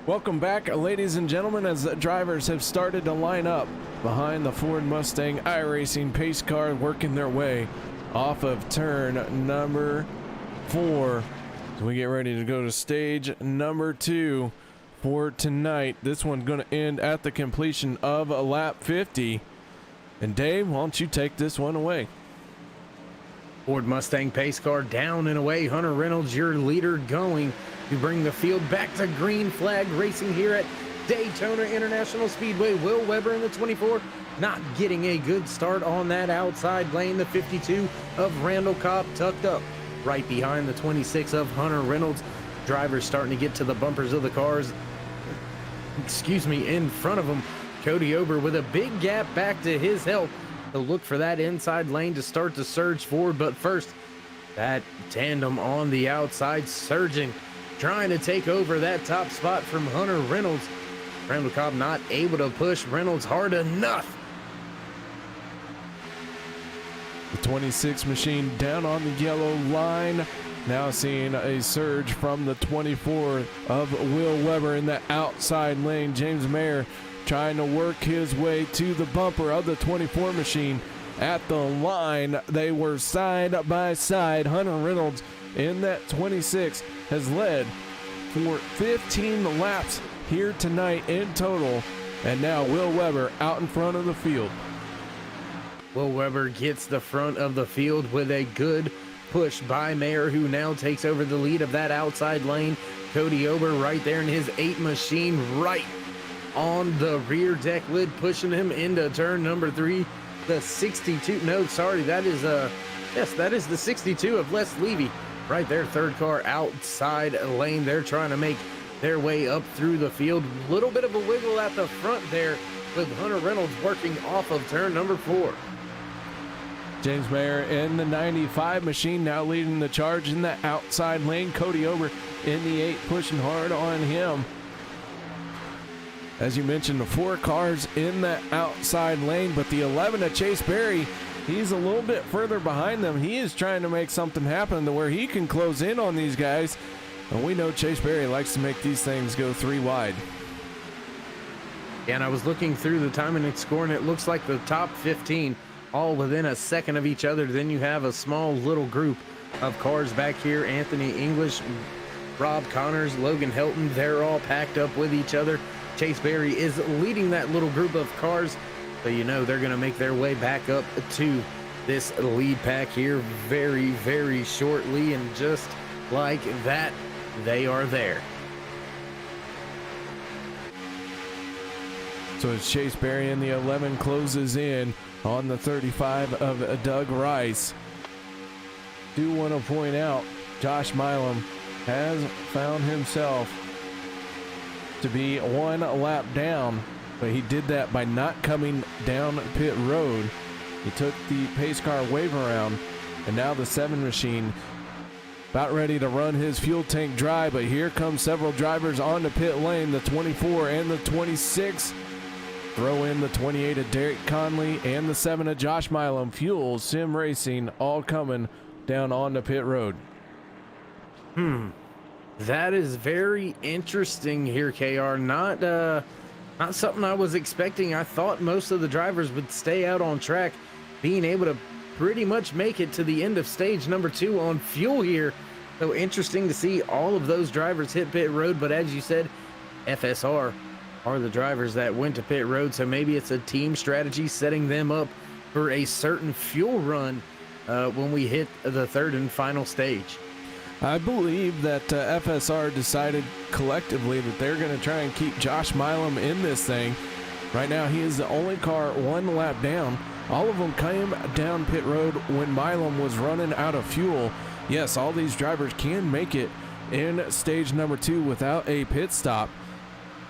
Welcome back, ladies and gentlemen, as the drivers have started to line up behind the Ford Mustang iRacing pace car, working their way off of turn number 4. So we get ready to go to stage number 2 for tonight. This one's going to end at the completion of a lap 50. And Dave, why don't you take this one away? Ford Mustang pace car down and away. Hunter Reynolds, your leader, going to bring the field back to green flag racing here at Daytona International Speedway. Will Weber in the 24 not getting a good start on that outside lane. The 52 of Randall Cobb tucked up right behind the 26 of Hunter Reynolds. Drivers starting to get to the bumpers of the cars, in front of them. Cody Ober with a big gap back to his help to look for that inside lane to start to surge forward. But first, that tandem on the outside surging, trying to take over that top spot from Hunter Reynolds. Randall Cobb not able to push Reynolds hard enough. The 26 machine down on the yellow line. Now seeing a surge from the 24 of Will Weber in the outside lane. James Mayer trying to work his way to the bumper of the 24 machine. At the line, they were side by side. Hunter Reynolds in that 26 has led for 15 laps here tonight in total. And now Will Weber out in front of the field. Will Weber gets the front of the field with a good push by Mayer, who now takes over the lead of that outside lane. Cody Ober right there in his 8 machine, right on the rear deck lid, pushing him into turn number 3. The 62, no, sorry, that is the 62 of Les Levy right there. Third car outside lane. They're trying to make their way up through the field. Little bit of a wiggle at the front there with Hunter Reynolds working off of turn number 4. James Mayer in the 95 machine now leading the charge in the outside lane. Cody Ober in the 8 pushing hard on him. As you mentioned, the 4 cars in the outside lane, but the 11 of Chase Berry, he's a little bit further behind them. He is trying to make something happen to where he can close in on these guys. And we know Chase Berry likes to make these things go 3 wide. And I was looking through the timing and scoring. It looks like the top 15 all within a second of each other. Then you have a small little group of cars back here. Anthony English, Rob Connors, Logan Helton, they're all packed up with each other. Chase Berry is leading that little group of cars, so you know they're going to make their way back up to this lead pack here very, very shortly. And just like that, they are there. So as Chase Berry in the 11 closes in on the 35 of Doug Rice. Do want to point out Josh Milam has found himself to be 1 lap down, but he did that by not coming down pit road. He took the pace car wave around, and now the 7 machine about ready to run his fuel tank dry, but here come several drivers on the pit lane, the 24 and the 26. Throw in the 28 of Derek Conley and the 7 of Josh Milam. Fuel Sim Racing all coming down on the pit road. That is very interesting here, KR. Not something I was expecting. I thought most of the drivers would stay out on track, being able to pretty much make it to the end of stage number 2 on fuel here. So interesting to see all of those drivers hit pit road, but as you said, FSR are the drivers that went to pit road, so maybe it's a team strategy setting them up for a certain fuel run when we hit the 3rd and final stage. I believe that FSR decided collectively that they're going to try and keep Josh Milam in this thing. Right now, he is the only car 1 lap down. All of them came down pit road when Milam was running out of fuel. Yes, all these drivers can make it in stage number 2 without a pit stop.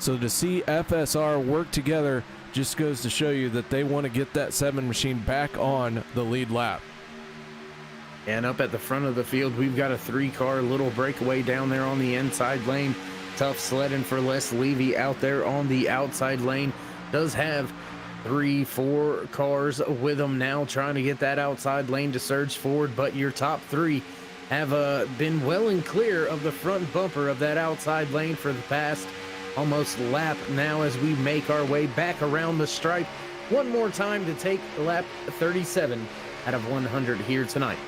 So to see FSR work together just goes to show you that they want to get that 7 machine back on the lead lap. And up at the front of the field, we've got a 3-car little breakaway down there on the inside lane. Tough sledding for Les Levy out there on the outside lane. Does have 3-4 cars with him now trying to get that outside lane to surge forward, but your top 3 have been well and clear of the front bumper of that outside lane for the past almost lap now as we make our way back around the stripe one more time to take lap 37 out of 100 here tonight.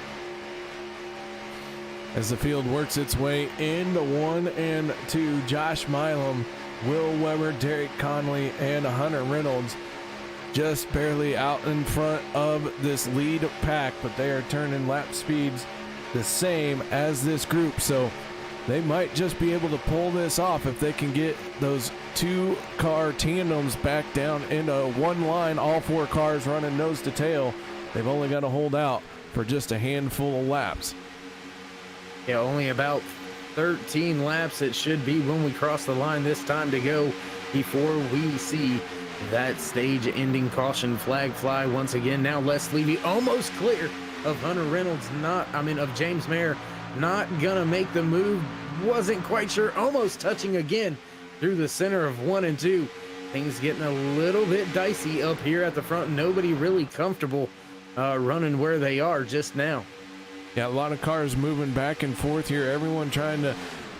As the field works its way into 1 and 2, Josh Milam, Will Weber, Derek Conley, and Hunter Reynolds just barely out in front of this lead pack, but they are turning lap speeds the same as this group, so they might just be able to pull this off if they can get those 2-car tandems back down into 1 line, all 4 cars running nose to tail. They've only got to hold out for just a handful of laps. Yeah, only about 13 laps it should be when we cross the line this time to go before we see that stage-ending caution flag fly once again. Now Les Levy almost clear of Hunter Reynolds, of James Mayer, not gonna make the move. Wasn't quite sure, almost touching again through the center of 1 and 2. Things getting a little bit dicey up here at the front. Nobody really comfortable running where they are just now. Yeah, a lot of cars moving back and forth here. Everyone trying to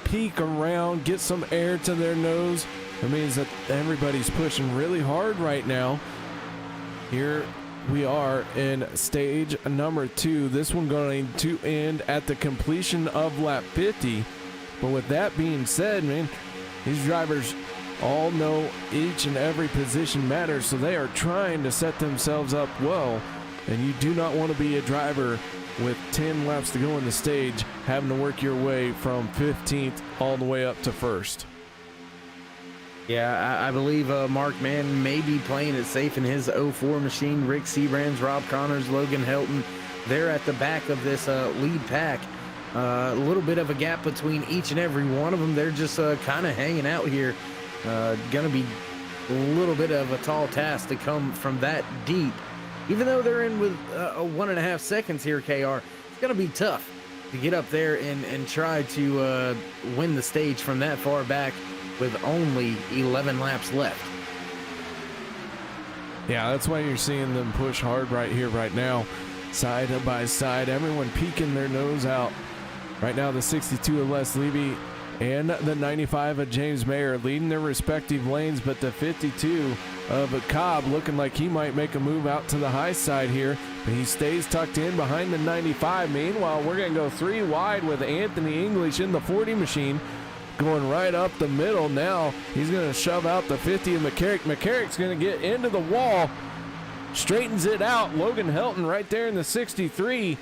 peek around, get some air to their nose. That means that everybody's pushing really hard right now. Here we are in stage number 2. This one going to end at the completion of lap 50. But with that being said, man, these drivers all know each and every position matters, so they are trying to set themselves up well. And you do not want to be a driver with 10 laps to go in the stage, having to work your way from 15th all the way up to 1st. Yeah, I believe Mark Mann may be playing it safe in his 04 machine. Rick Sebrands, Rob Connors, Logan Helton, they're at the back of this lead pack. A little bit of a gap between each and every one of them. They're just kind of hanging out here. Gonna be a little bit of a tall task to come from that deep. Even though they're in with 1.5 seconds here, KR, it's going to be tough to get up there and try to win the stage from that far back with only 11 laps left. Yeah, that's why you're seeing them push hard right here, right now, side by side. Everyone peeking their nose out. Right now, the 62 of Les Levy and the 95 of James Mayer leading their respective lanes, but the 52 of Cobb looking like he might make a move out to the high side here, but he stays tucked in behind the 95. Meanwhile, we're going to go 3 wide with Anthony English in the 40 machine going right up the middle. Now he's going to shove out the 50 of McCarrick. McCarrick's going to get into the wall, straightens it out. Logan Helton right there in the 63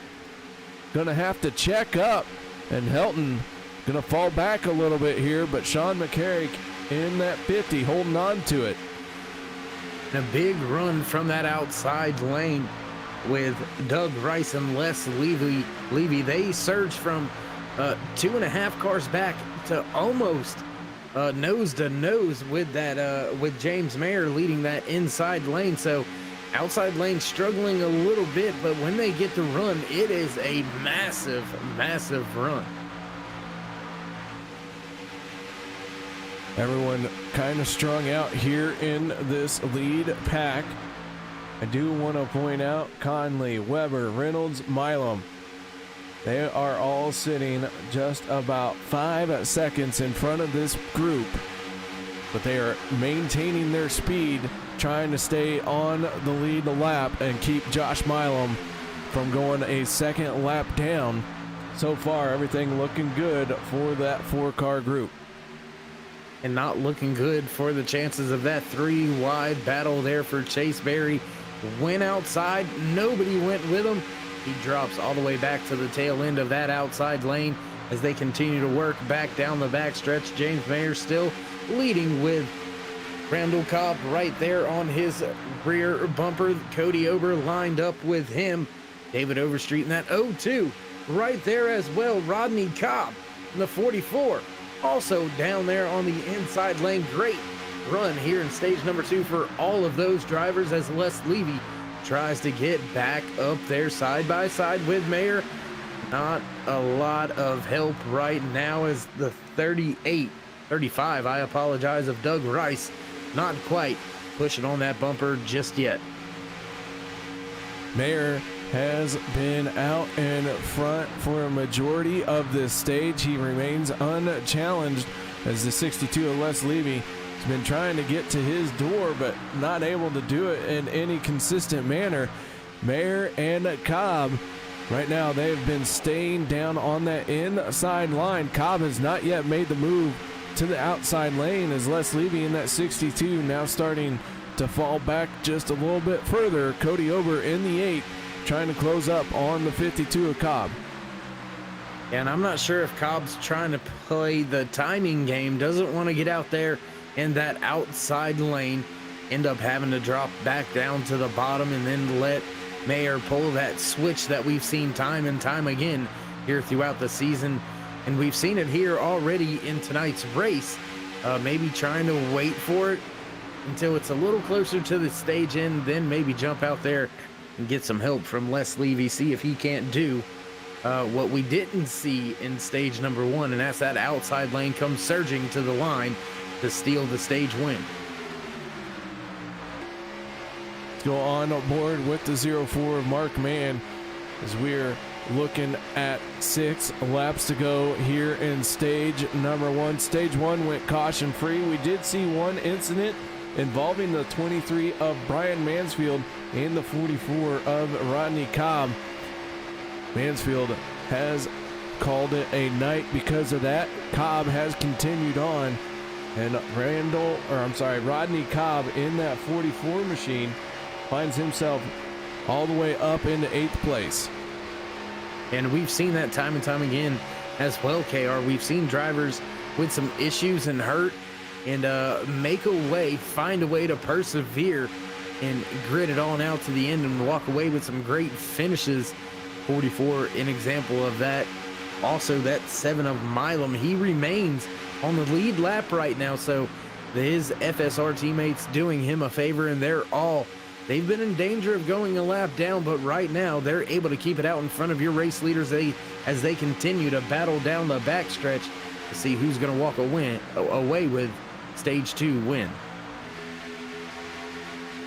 going to have to check up, and Helton going to fall back a little bit here, but Sean McCarrick in that 50 holding on to it. And a big run from that outside lane with Doug Rice and Les Levy. They surged from 2.5 cars back to almost nose to nose with that with James Mayer leading that inside lane. So outside lane struggling a little bit, but when they get to run, it is a massive run. Everyone kind of strung out here in this lead pack. I do want to point out Conley, Weber, Reynolds, Milam. They are all sitting just about 5 seconds in front of this group, but they are maintaining their speed, trying to stay on the lead lap and keep Josh Milam from going a second lap down. So far, everything looking good for that 4-car group. And not looking good for the chances of that 3-wide battle there for Chase Berry. Went outside, nobody went with him. He drops all the way back to the tail end of that outside lane as they continue to work back down the backstretch. James Mayer still leading with Randall Cobb right there on his rear bumper. Cody Ober lined up with him. David Overstreet in that 0-2 right there as well. Rodney Cobb in the 44. Also down there on the inside lane. Great run here in stage number 2 for all of those drivers as Les Levy tries to get back up there side by side with Mayer. Not a lot of help right now as the 35, I apologize, of Doug Rice not quite pushing on that bumper just yet. Mayer has been out in front for a majority of this stage. He remains unchallenged as the 62 of Les Levy has been trying to get to his door, but not able to do it in any consistent manner. Mayer and Cobb, right now, they've been staying down on that inside line. Cobb has not yet made the move to the outside lane as Les Levy in that 62 now starting to fall back just a little bit further. Cody Ober in the 8 trying to close up on the 52 of Cobb. And I'm not sure if Cobb's trying to play the timing game, doesn't want to get out there in that outside lane, end up having to drop back down to the bottom and then let Mayer pull that switch that we've seen time and time again here throughout the season. And we've seen it here already in tonight's race, maybe trying to wait for it until it's a little closer to the stage end, then maybe jump out there and get some help from Les Levy, see if he can't do what we didn't see in stage number 1, and that's that outside lane come surging to the line to steal the stage win. go on board with the 04 Mark Mann as we're looking at 6 laps to go here in stage number 1. Stage 1 went caution free. We did see one incident involving the 23 of Brian Mansfield and the 44 of Rodney Cobb. Mansfield has called it a night because of that. Cobb has continued on, and Rodney Cobb in that 44 machine finds himself all the way up into 8th place. And we've seen that time and time again as well, KR. We've seen drivers with some issues and hurt and find a way to persevere and grit it on out to the end and walk away with some great finishes. 44, an example of that. Also, that 7 of Milam, he remains on the lead lap right now, so his FSR teammates doing him a favor, and they've been in danger of going a lap down, but right now they're able to keep it out in front of your race leaders as they continue to battle down the backstretch to see who's going to walk away with stage 2 win.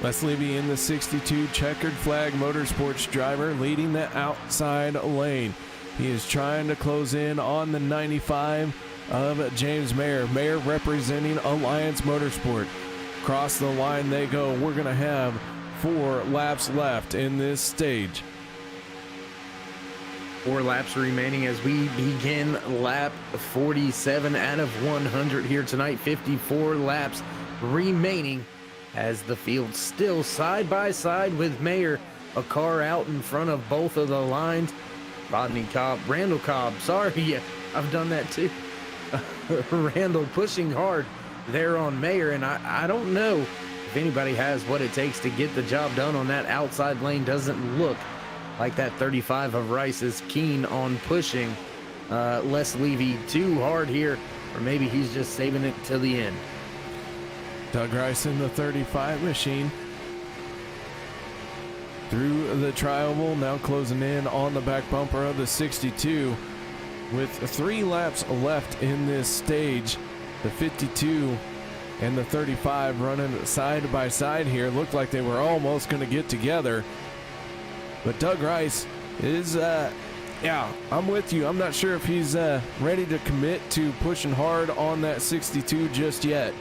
Les Levy in the 62 checkered flag motorsports driver leading the outside lane. He is trying to close in on the 95 of James Mayer. Mayer representing Alliance Motorsport. Across the line they go. We're going to have 4 laps left in this stage. 4 laps remaining as we begin lap 47 out of 100 here tonight. 54 laps remaining as the field still side by side with Mayer. A car out in front of both of the lines. Randall Cobb, sorry, I've done that too. Randall pushing hard there on Mayer, and I don't know if anybody has what it takes to get the job done on that outside lane. Doesn't look like that 35 of Rice is keen on pushing Les Levy too hard here, or maybe he's just saving it to the end. Doug Rice in the 35 machine through the tri-oval, now closing in on the back bumper of the 62 with 3 laps left in this stage. The 52 and the 35 running side by side here. Looked like they were almost going to get together, but Doug Rice is I'm with you. I'm not sure if he's ready to commit to pushing hard on that 62 just yet.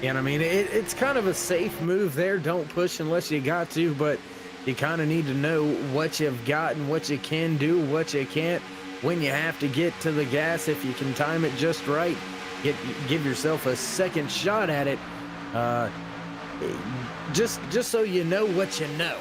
And I mean, it's kind of a safe move there. Don't push unless you got to, but you kind of need to know what you've got and what you can do, what you can't, when you have to get to the gas. If you can time it just right, give yourself a second shot at it. Just so you know what you know.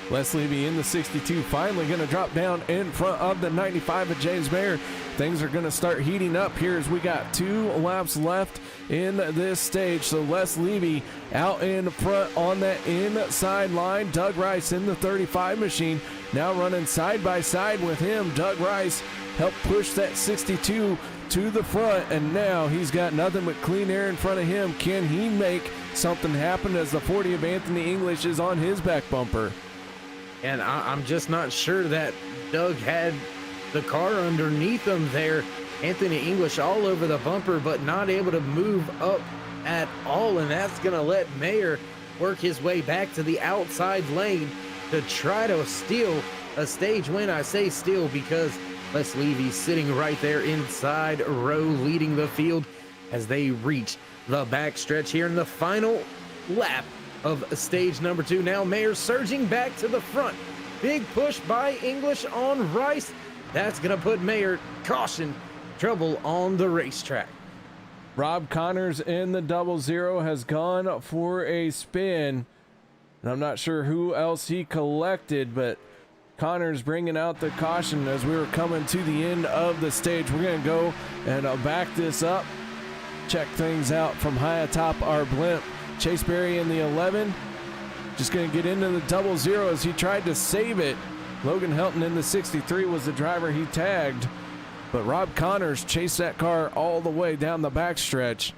Les Levy in the 62 finally going to drop down in front of the 95 of James Mayer. Things are going to start heating up here as we got 2 laps left in this stage. So Les Levy out in front on that inside line. Doug Rice in the 35 machine now running side by side with him. Doug Rice helped push that 62 to the front, and now he's got nothing but clean air in front of him. Can he make something happen as the 40 of Anthony English is on his back bumper? And I'm just not sure that Doug had the car underneath him there. Anthony English all over the bumper, but not able to move up at all. And that's going to let Mayer work his way back to the outside lane to try to steal a stage win. I say steal because Les Levy's sitting right there inside row leading the field as they reach the backstretch here in the final lap of stage number 2. Now Mayer surging back to the front. Big push by English on Rice. That's going to put Mayer, caution, trouble on the racetrack. Rob Connors in the 00 has gone for a spin. And I'm not sure who else he collected, but Connors bringing out the caution as we were coming to the end of the stage. We're going to go and back this up, check things out from high atop our blimp. Chase Berry in the 11, just going to get into the 00 as he tried to save it. Logan Helton in the 63 was the driver he tagged, but Rob Connors chased that car all the way down the backstretch.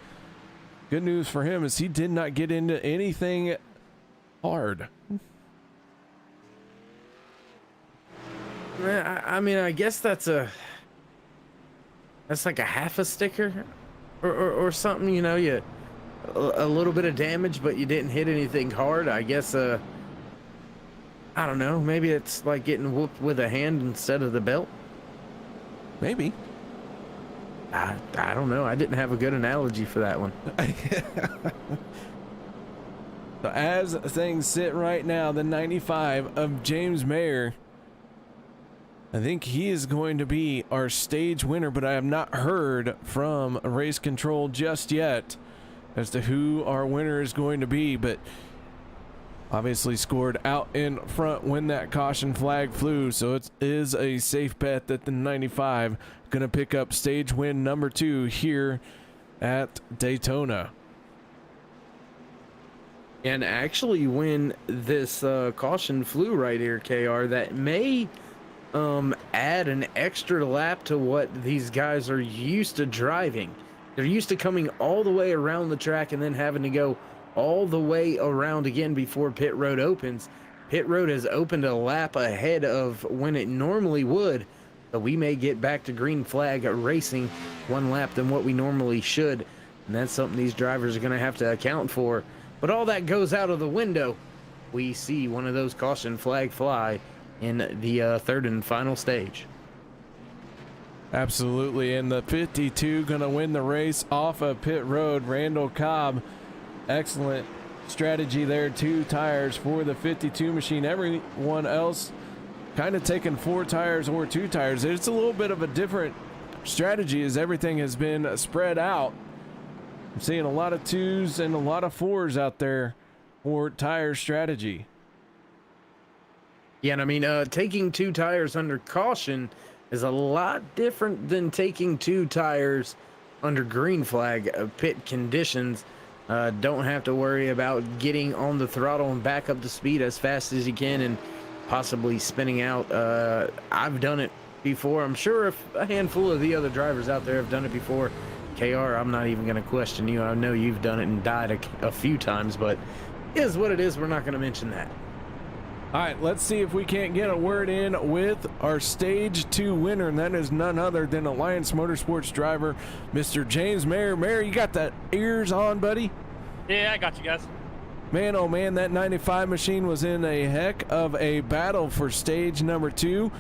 Good news for him is he did not get into anything hard. I mean, I guess that's like a half a sticker or something, you know. a little bit of damage, but you didn't hit anything hard. I guess, I don't know. Maybe it's like getting whooped with a hand instead of the belt. Maybe. I don't know. I didn't have a good analogy for that one. So as things sit right now, the 95 of James Mayer, I think he is going to be our stage winner, but I have not heard from race control just yet as to who our winner is going to be, but obviously scored out in front when that caution flag flew, so it is a safe bet that the 95 going to pick up stage win number 2 here at Daytona. And actually, when this caution flew right here, KR, that may add an extra lap to what these guys are used to driving. They're used to coming all the way around the track and then having to go all the way around again before pit road opens. Pit road has opened a lap ahead of when it normally would, but we may get back to green flag racing one lap than what we normally should, and that's something these drivers are going to have to account for. But all that goes out of the window. We see one of those caution flag fly in the third and final stage. Absolutely, and the 52 going to win the race off of pit road. Randall Cobb, excellent strategy there. 2 tires for the 52 machine. Everyone else kind of taking 4 tires or 2 tires. It's a little bit of a different strategy as everything has been spread out. I'm seeing a lot of 2s and a lot of 4s out there for tire strategy. Yeah, and I mean, taking 2 tires under caution is a lot different than taking 2 tires under green flag pit conditions. Don't have to worry about getting on the throttle and back up to speed as fast as you can and possibly spinning out. I've done it before. I'm sure if a handful of the other drivers out there have done it before. KR, I'm not even going to question you. I know you've done it and died a few times, but it is what it is. We're not going to mention that. All right, let's see if we can't get a word in with our stage 2 winner, and that is none other than Alliance Motorsports driver, Mr. James Mayer. Mayer, you got the ears on, buddy? Yeah, I got you guys. Man, oh man, that 95 machine was in a heck of a battle for stage number 2.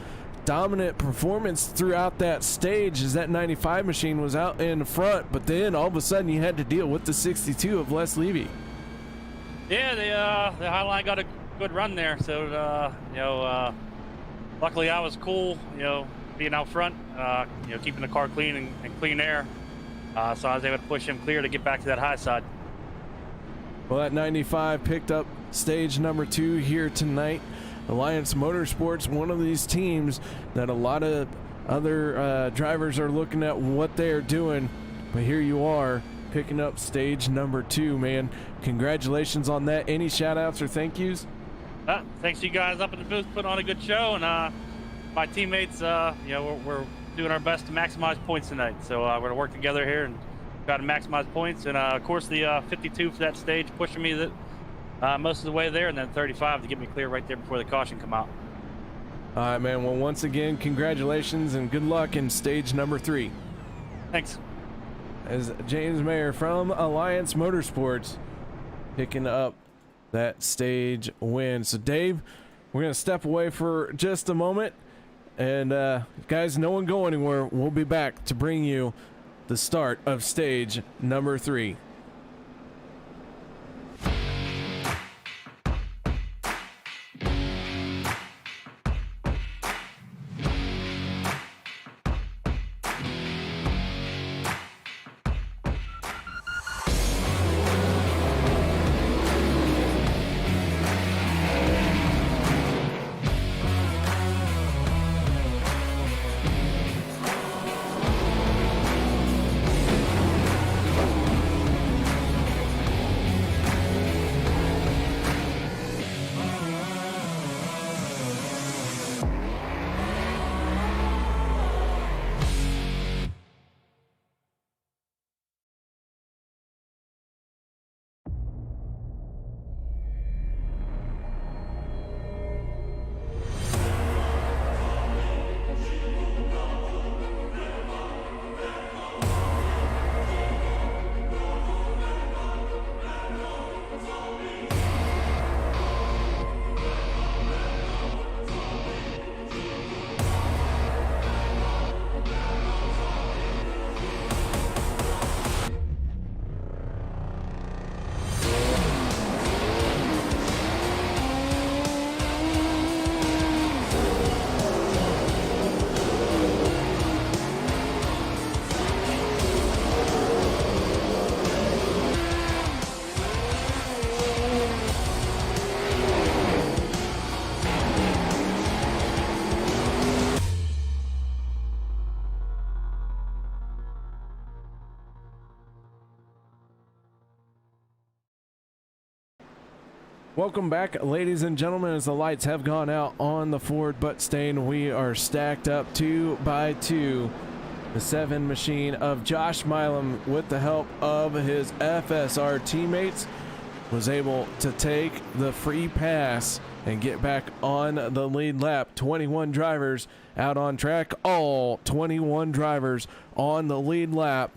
Dominant performance throughout that stage as that 95 machine was out in front, but then all of a sudden you had to deal with the 62 of Les Levy. Yeah, the Highline got a good run there, so luckily I was cool, being out front, keeping the car clean and clean air, so I was able to push him clear to get back to that high side. Well, that 95 picked up stage number 2 here tonight. Alliance Motorsports, one of these teams that a lot of other drivers are looking at what they are doing, but here you are picking up stage number 2, man. Congratulations on that. Any shout outs or thank yous? Thanks to you guys up in the booth putting on a good show, and my teammates, we're doing our best to maximize points tonight, so we're going to work together here and try to maximize points, and of course the 52 for that stage pushing me most of the way there, and then 35 to get me clear right there before the caution come out. All right, man. Well, once again, congratulations and good luck in stage number 3. Thanks. As James Mayer from Alliance Motorsports picking up that stage win. So, Dave, we're going to step away for just a moment. And, guys, no one go anywhere. We'll be back to bring you the start of stage number 3. Welcome back, ladies and gentlemen. As the lights have gone out on the Ford Buttstain, we are stacked up 2 by 2. The 7 machine of Josh Milam, with the help of his FSR teammates, was able to take the free pass and get back on the lead lap. 21 drivers out on track, all 21 drivers on the lead lap.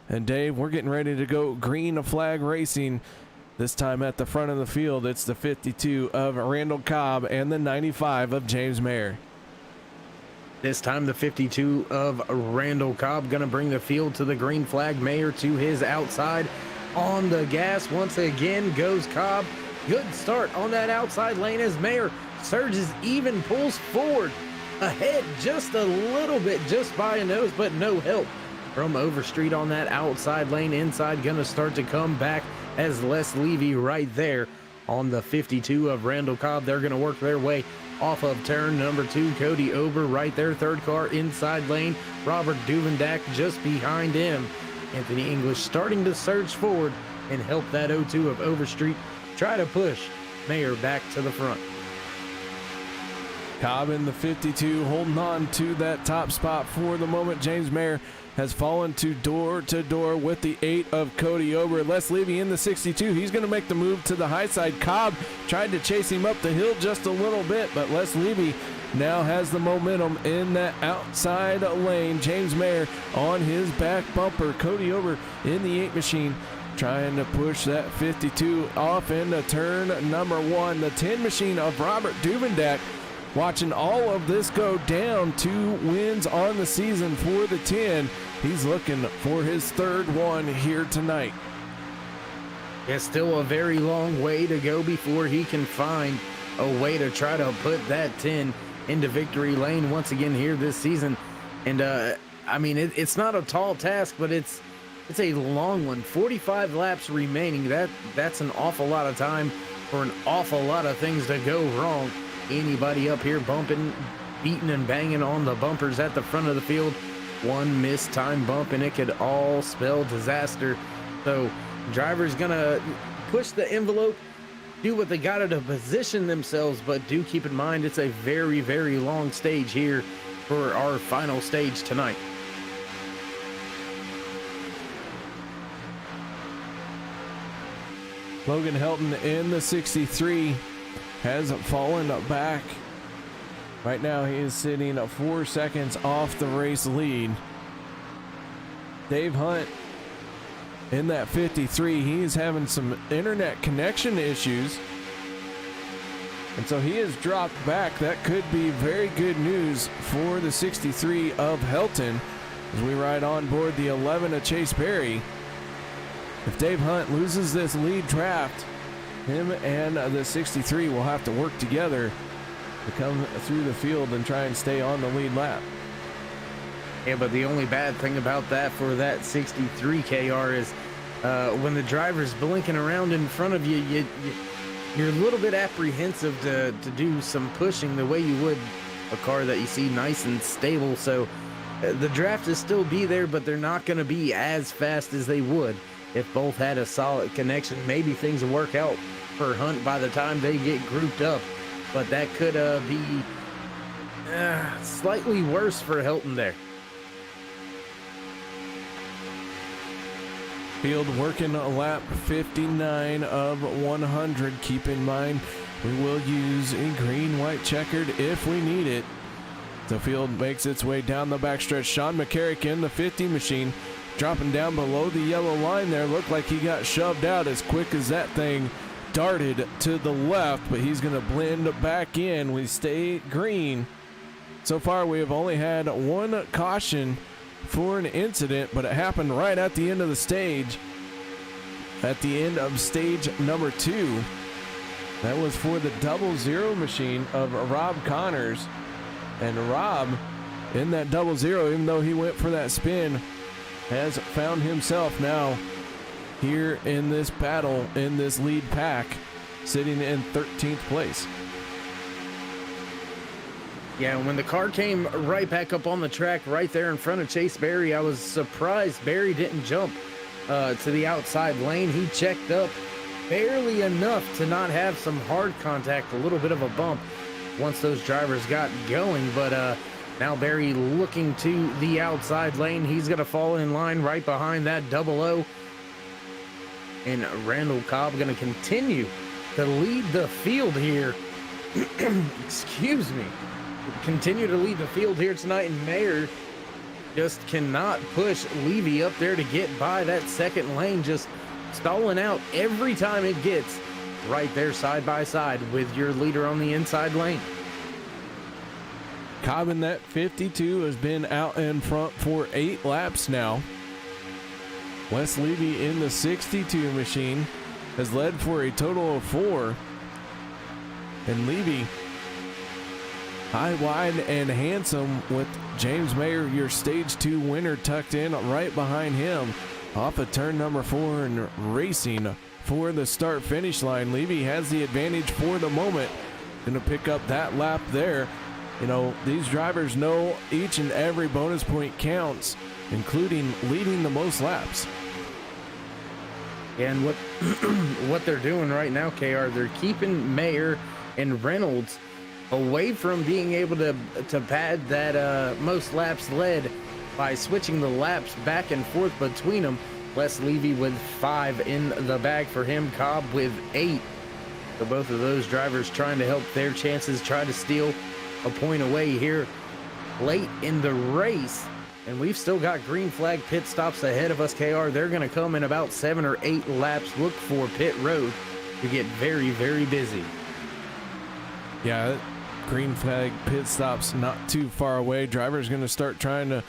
And Dave, we're getting ready to go green flag racing. This time at the front of the field, it's the 52 of Randall Cobb and the 95 of James Mayer. This time the 52 of Randall Cobb going to bring the field to the green flag. Mayer to his outside on the gas. Once again goes Cobb. Good start on that outside lane as Mayer surges, even pulls forward ahead just a little bit, just by a nose, but no help from Overstreet on that outside lane. Inside going to start to come back as Les Levy right there on the 52 of Randall Cobb. They're going to work their way off of turn number 2. Cody Ober right there, third car inside lane. Robert Duvendak just behind him. Anthony English starting to surge forward and help that 02 of Overstreet try to push Mayer back to the front. Cobb in the 52 holding on to that top spot for the moment. James Mayer has fallen to door with the 8 of Cody Ober. Les Levy in the 62. He's going to make the move to the high side. Cobb tried to chase him up the hill just a little bit, but Les Levy now has the momentum in that outside lane. James Mayer on his back bumper. Cody Ober in the 8 machine trying to push that 52 off into turn number 1. The 10 machine of Robert Duvendak watching all of this go down. 2 wins on the season for the 10. He's looking for his 3rd one here tonight. It's still a very long way to go before he can find a way to try to put that 10 into victory lane once again here this season. And I mean, it's not a tall task, but it's a long one. 45 laps remaining. That's an awful lot of time for an awful lot of things to go wrong. Anybody up here bumping, beating and banging on the bumpers at the front of the field, one missed time bump and it could all spell disaster. So drivers gonna push the envelope, do what they gotta to position themselves, but do keep in mind it's a very, very long stage here for our final stage tonight. Logan Helton in the 63 has fallen back. Right now he is sitting 4 seconds off the race lead. Dave Hunt in that 53, he is having some internet connection issues, and so he has dropped back. That could be very good news for the 63 of Helton as we ride on board the 11 of Chase Berry. If Dave Hunt loses this lead draft, him and the 63 will have to work together to come through the field and try and stay on the lead lap. Yeah, but the only bad thing about that for that 63 KR is when the driver's blinking around in front of you, you're a little bit apprehensive to do some pushing the way you would a car that you see nice and stable. So the draft will still be there, but they're not going to be as fast as they would if both had a solid connection. Maybe things will work out for Hunt by the time they get grouped up, but that could be slightly worse for Helton there. Field working a lap 59 of 100. Keep in mind, we will use a green, white checkered if we need it. The field makes its way down the backstretch. Sean McCarrick in the 50 machine, dropping down below the yellow line there. Looked like he got shoved out as quick as that thing darted to the left, but he's going to blend back in. We stay green. So far, we have only had one caution for an incident, but it happened right at the end of the stage, at the end of stage number 2. That was for the 00 machine of Rob Connors. And Rob, in that 00, even though he went for that spin, has found himself now here in this battle, in this lead pack, sitting in 13th place. Yeah, when the car came right back up on the track right there in front of Chase Berry, I was surprised Berry didn't jump to the outside lane. He checked up barely enough to not have some hard contact, a little bit of a bump once those drivers got going. But now Barry looking to the outside lane. He's going to fall in line right behind that double O. And Randall Cobb going to continue to lead the field here. Excuse me. Continue to lead the field here tonight, and Mayer just cannot push Levy up there to get by that second lane, just stalling out every time it gets right there side by side with your leader on the inside lane. Cobb in that 52 has been out in front for 8 laps now. Wes Levy in the 62 machine has led for a total of 4. And Levy high, wide, and handsome with James Mayer, your stage 2 winner, tucked in right behind him off of turn number 4 and racing for the start finish line. Levy has the advantage for the moment. Going to pick up that lap there. You know, these drivers know each and every bonus point counts, including leading the most laps. And what they're doing right now, KR, they're keeping Mayer and Reynolds away from being able to pad that most laps led by switching the laps back and forth between them. Les Levy with 5 in the bag for him, Cobb with 8. So both of those drivers trying to help their chances, try to steal a point away here late in the race. And we've still got green flag pit stops ahead of us, KR. They're going to come in about 7 or 8 laps. Look for pit road to get very, very busy. Yeah, green flag pit stops not too far away. Drivers going to start trying to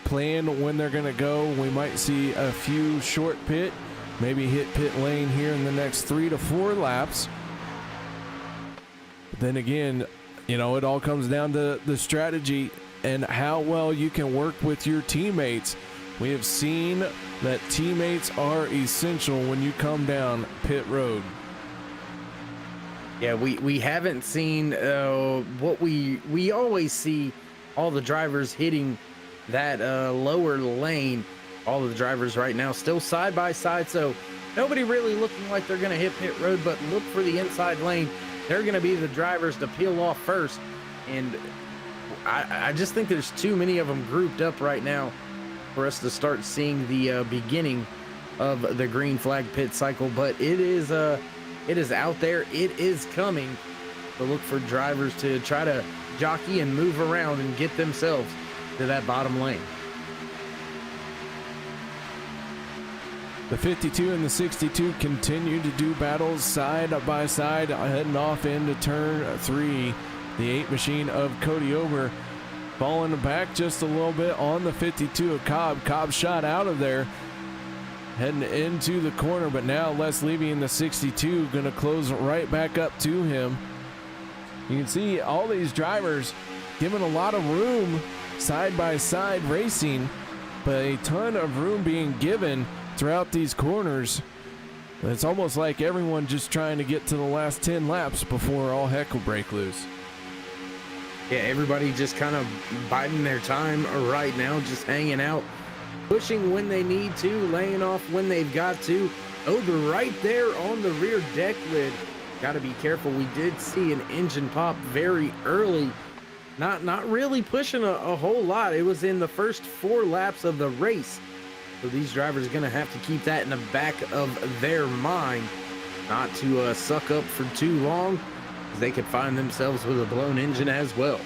plan when they're going to go. We might see a few short pit, maybe hit pit lane here in the next 3 to 4 laps. But then again, you know, it all comes down to the strategy and how well you can work with your teammates. We have seen that teammates are essential when you come down pit road. Yeah, we haven't seen what we always see, all the drivers hitting that lower lane. All of the drivers right now still side by side, so nobody really looking like they're going to hit pit road, but look for the inside lane. They're going to be the drivers to peel off first, and I just think there's too many of them grouped up right now for us to start seeing the beginning of the green flag pit cycle. But it is out there. It is coming. So look for drivers to try to jockey and move around and get themselves to that bottom lane. The 52 and the 62 continue to do battles side by side, heading off into turn 3. The 8 machine of Cody Ober falling back just a little bit on the 52 of Cobb. Cobb shot out of there, heading into the corner, but now Les Levy in the 62 going to close right back up to him. You can see all these drivers given a lot of room side by side racing, but a ton of room being given throughout these corners. It's almost like everyone just trying to get to the last 10 laps before all heck will break loose. Yeah, everybody just kind of biding their time right now, just hanging out, pushing when they need to, laying off when they've got to. Ober right there on the rear deck lid. Got to be careful. We did see an engine pop very early. Not really pushing a whole lot. It was in the first 4 laps of the race. So these drivers are going to have to keep that in the back of their mind, not to suck up for too long. They could find themselves with a blown engine as well.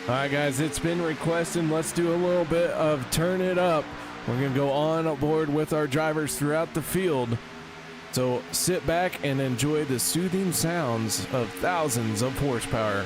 All right, guys, it's been requested. Let's do a little bit of turn it up. We're going to go on board with our drivers throughout the field. So sit back and enjoy the soothing sounds of thousands of horsepower.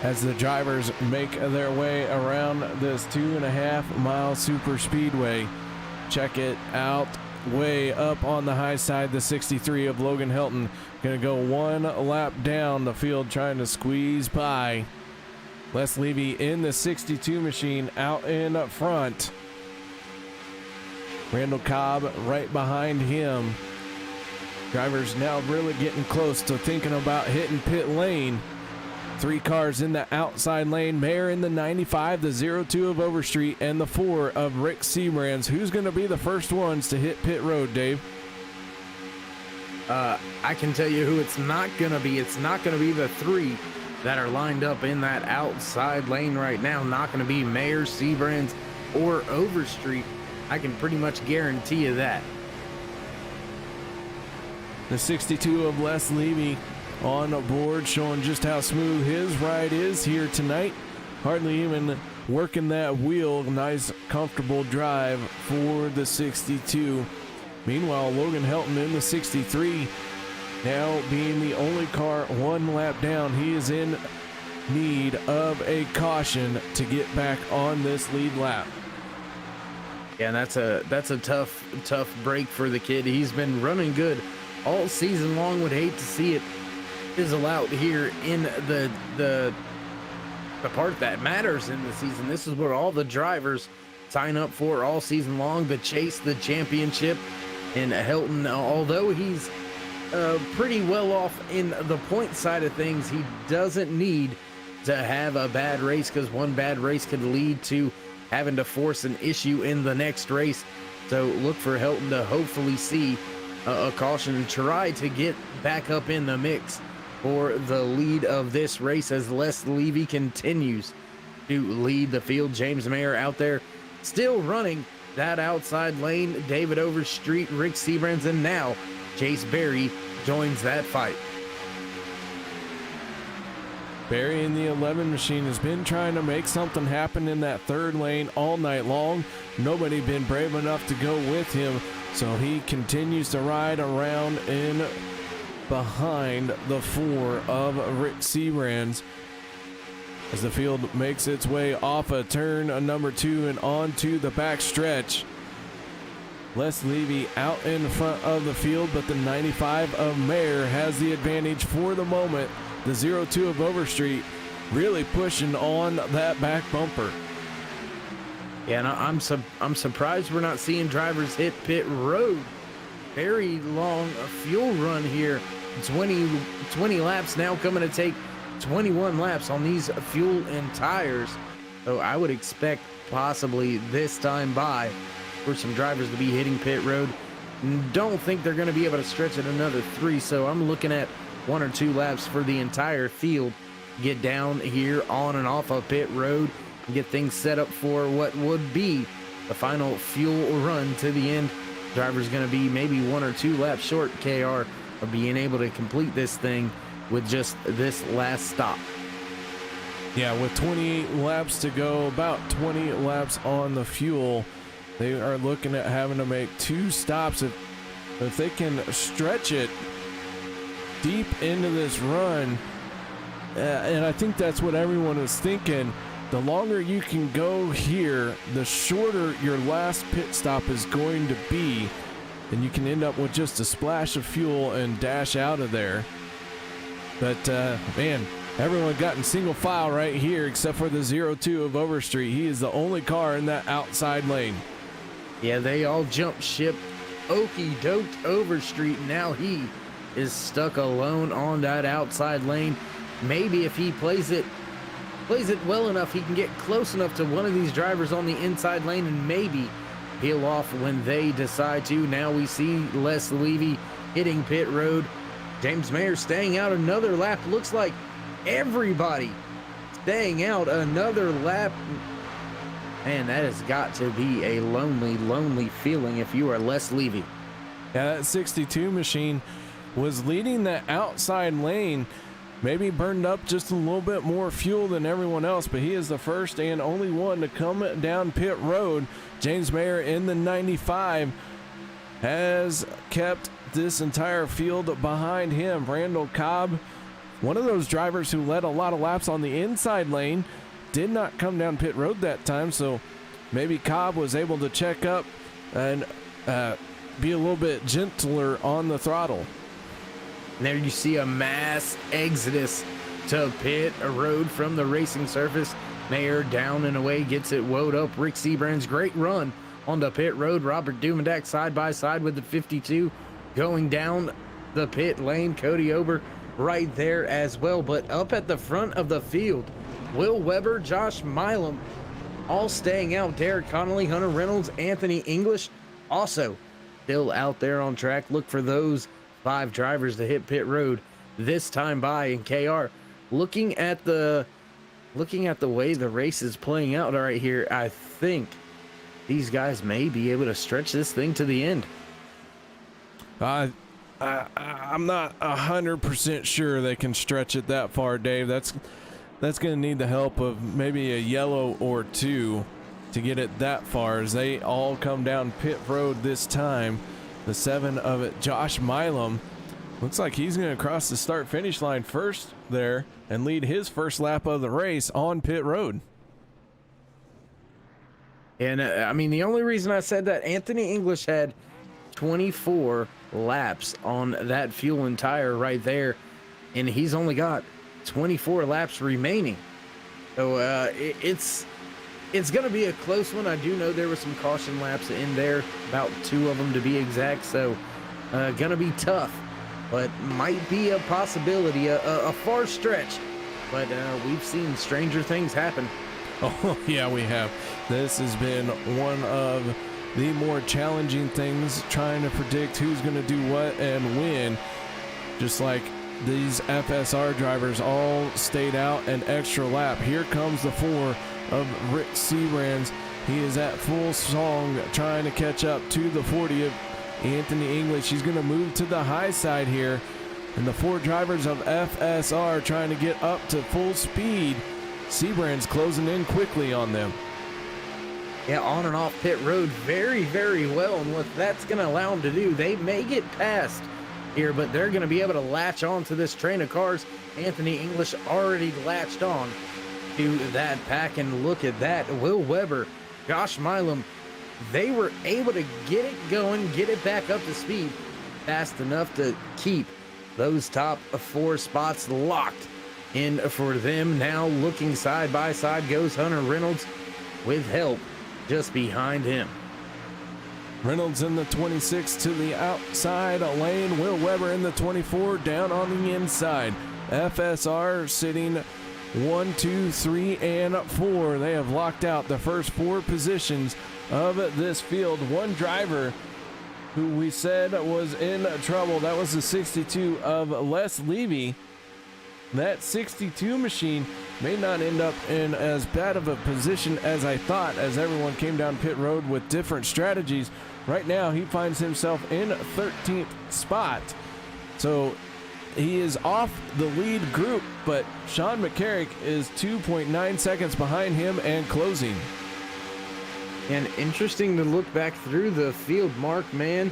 as the drivers make their way around this 2.5 mile super speedway. Check it out. Way up on the high side, the 63 of Logan Helton gonna go one lap down the field trying to squeeze by. Les Levy in the 62 machine out in front. Randall Cobb right behind him. Drivers now really getting close to thinking about hitting pit lane. 3 cars in the outside lane. Mayer in the 95, the 02 of Overstreet, and the 4 of Rick Seabrands. Who's going to be the first ones to hit pit road, Dave? I can tell you who it's not going to be. It's not going to be the 3 that are lined up in that outside lane right now. Not going to be Mayer, Seabrands, or Overstreet. I can pretty much guarantee you that. The 62 of Les Levy on board, showing just how smooth his ride is here tonight. Hardly even working that wheel. Nice, comfortable drive for the 62. Meanwhile, Logan Helton in the 63, now being the only car 1 lap down. He is in need of a caution to get back on this lead lap. Yeah, and that's a tough break for the kid. He's been running good all season long. Would hate to see it fizzle out here in the part that matters in the season. This is what all the drivers sign up for all season long, the chase, the championship. And Helton, although he's pretty well off in the point side of things, he doesn't need to have a bad race, because one bad race could lead to having to force an issue in the next race. So look for Helton to hopefully see a caution and try to get back up in the mix for the lead of this race as Les Levy continues to lead the field. James Mayer out there still running that outside lane. David Overstreet, Rick Seabrands, and now Chase Berry joins that fight. Barry in the 11 machine has been trying to make something happen in that 3rd lane all night long. Nobody been brave enough to go with him, so he continues to ride around in behind the 4 of Rick Seabrands as the field makes its way off a turn number 2 and onto the back stretch. Les Levy out in front of the field, but the 95 of Mayer has the advantage for the moment. The 02 of Overstreet really pushing on that back bumper. Yeah, and I'm surprised we're not seeing drivers hit pit road. Very long fuel run here. 20 laps now, coming to take 21 laps on these fuel and tires. So I would expect possibly this time by for some drivers to be hitting pit road. Don't think they're going to be able to stretch it another 3. So I'm looking at 1 or 2 laps for the entire field. Get down here on and off of pit road and get things set up for what would be the final fuel run to the end. Driver's going to be maybe 1 or 2 laps short, KR, of being able to complete this thing with just this last stop. Yeah, with 28 laps to go, about 20 laps on the fuel, they are looking at having to make 2 stops. If they can stretch it deep into this run, and I think that's what everyone is thinking, the longer you can go here, the shorter your last pit stop is going to be, and you can end up with just a splash of fuel and dash out of there. But man, everyone got in single file right here except for the 02 of Overstreet. He is the only car in that outside lane. Yeah, they all jumped ship. Okey-doked Overstreet. Now he is stuck alone on that outside lane. Maybe if he plays it well enough, he can get close enough to one of these drivers on the inside lane and maybe peel off when they decide to. Now we see Les Levy hitting pit road. James Mayer staying out another lap. Looks like everybody staying out another lap. Man, that has got to be a lonely, lonely feeling if you are Les Levy. Yeah, that 62 machine was leading that outside lane. Maybe burned up just a little bit more fuel than everyone else, but he is the first and only one to come down pit road. James Mayer in the 95 has kept this entire field behind him. Randall Cobb one of those drivers who led a lot of laps on the inside lane, did not come down pit road that time, so maybe Cobb was able to check up and be a little bit gentler on the throttle. And there you see a mass exodus to pit road from the racing surface. Mayer down and away, gets it woed up. Rick Seabrand's great run on the pit road. Robert Dumendak side by side with the 52 going down the pit lane. Cody Ober right there as well. But up at the front of the field, Will Weber, Josh Milam all staying out. Derek Connolly, Hunter Reynolds, Anthony English also still out there on track. Look for those 5 drivers to hit pit road this time by. And KR, looking at the way the race is playing out right here, I think these guys may be able to stretch this thing to the end. I'm not 100% sure they can stretch it that far, Dave. That's going to need the help of maybe a yellow or two to get it that far, as they all come down pit road this time. The 7 of it, Josh Milam, looks like he's going to cross the start-finish line first there and lead his first lap of the race on pit road. And I mean, the only reason I said that, Anthony English had 24 laps on that fuel and tire right there, and he's only got 24 laps remaining. So it's going to be a close one. I do know there were some caution laps in there, about 2 of them to be exact. So going to be tough, but might be a possibility, a far stretch. But we've seen stranger things happen. Oh, yeah, we have. This has been one of the more challenging things, trying to predict who's going to do what and when. Just like these FSR drivers all stayed out an extra lap. Here comes the 4 of Rick Seabrand's. He is at full song trying to catch up to the 40 of Anthony English. He's going to move to the high side here. And the 4 drivers of FSR trying to get up to full speed. Seabrand's closing in quickly on them. Yeah, on and off pit road very, very well. And what that's going to allow them to do, they may get past here, but they're going to be able to latch on to this train of cars. Anthony English already latched on to that pack, and look at that. Will Weber, Josh Milam, they were able to get it going, get it back up to speed fast enough to keep those top 4 spots locked in for them. Now looking side by side goes Hunter Reynolds with help just behind him. Reynolds in the 26 to the outside lane. Will Weber in the 24 down on the inside. FSR sitting 1, 2, 3, and 4. They have locked out the first 4 positions of this field. One driver who we said was in trouble, that was the 62 of Les Levy. That 62 machine may not end up in as bad of a position as I thought, as everyone came down pit road with different strategies. Right now, he finds himself in 13th spot. So he is off the lead group, but Sean McCarrick is 2.9 seconds behind him and closing. And interesting to look back through the field, Mark, man.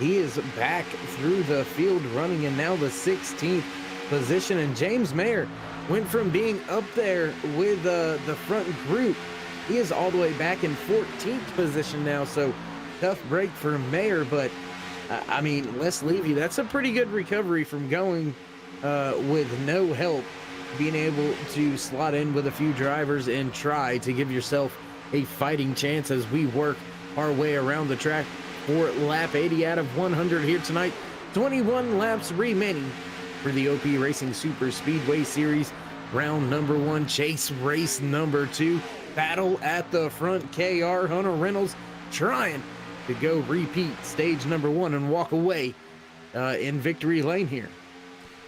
He is back through the field running in now the 16th position. And James Mayer went from being up there with the front group. He is all the way back in 14th position now. So tough break for Mayer, but I mean, Les Levy, that's a pretty good recovery from going with no help, being able to slot in with a few drivers and try to give yourself a fighting chance as we work our way around the track for lap 80 out of 100 here tonight. 21 laps remaining for the OP Racing Super Speedway Series. Round number 1, chase race number 2. Battle at the front. KR, Hunter Reynolds trying to go repeat stage number 1 and walk away in victory lane here.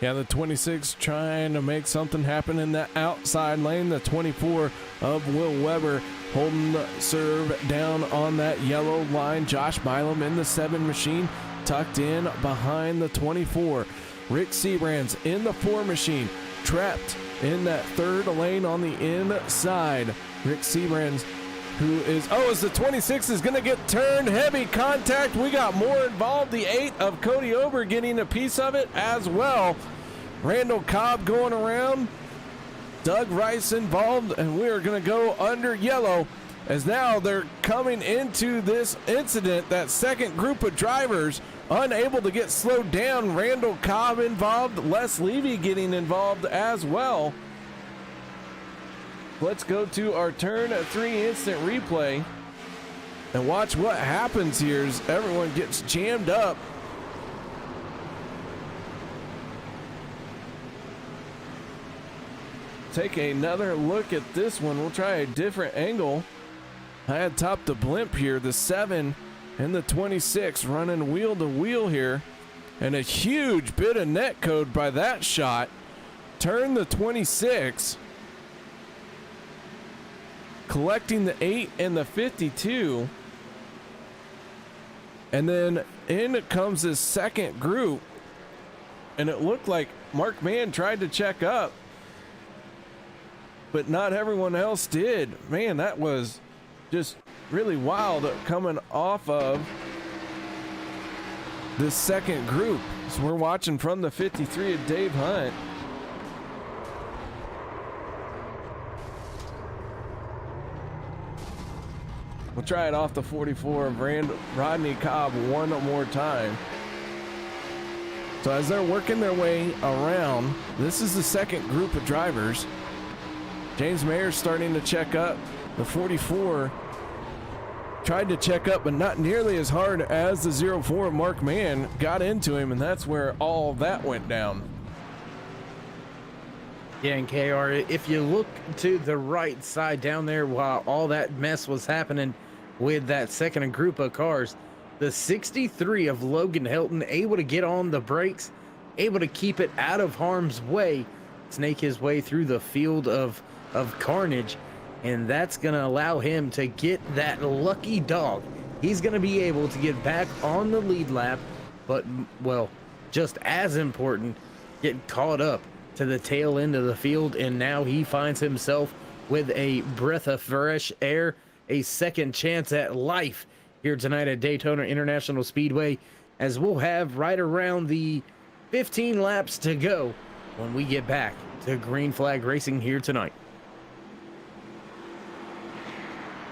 Yeah, the 26 trying to make something happen in the outside lane. The 24 of Will Weber holding the serve down on that yellow line. Josh Milam in the 7 machine tucked in behind the 24. Rick Seabrand's in the 4 machine, trapped in that 3rd lane on the inside. Rick Seabrand's as the 26 is going to get turned. Heavy contact. We got more involved. The 8 of Cody Ober getting a piece of it as well. Randall Cobb going around. Doug Rice involved, and we are going to go under yellow as now they're coming into this incident. That second group of drivers unable to get slowed down. Randall Cobb involved, Les Levy getting involved as well. Let's go to our turn 3 instant replay and watch what happens here as everyone gets jammed up. Take another look at this one. We'll try a different angle. I had top the blimp here, the 7 and the 26 running wheel to wheel here, and a huge bit of net code by that shot. Turn the 26, collecting the 8 and the 52, and then in comes this second group, and it looked like Mark Mann tried to check up, but not everyone else did. Man, that was just really wild coming off of this second group. So we're watching from the 53 of Dave Hunt. We'll try it off the 44 of Rodney Cobb one more time. So as they're working their way around, this is the second group of drivers. James Mayer starting to check up. The 44 tried to check up, but not nearly as hard as the 04 Mark Mann got into him, and that's where all that went down. Yeah, and KR, if you look to the right side down there while all that mess was happening with that second group of cars, the 63 of Logan Helton able to get on the brakes, able to keep it out of harm's way, snake his way through the field of carnage, and that's going to allow him to get that lucky dog. He's going to be able to get back on the lead lap, but, well, just as important, get caught up to the tail end of the field, and now he finds himself with a breath of fresh air, a second chance at life here tonight at Daytona International Speedway, as we'll have right around the 15 laps to go when we get back to Green Flag Racing here tonight.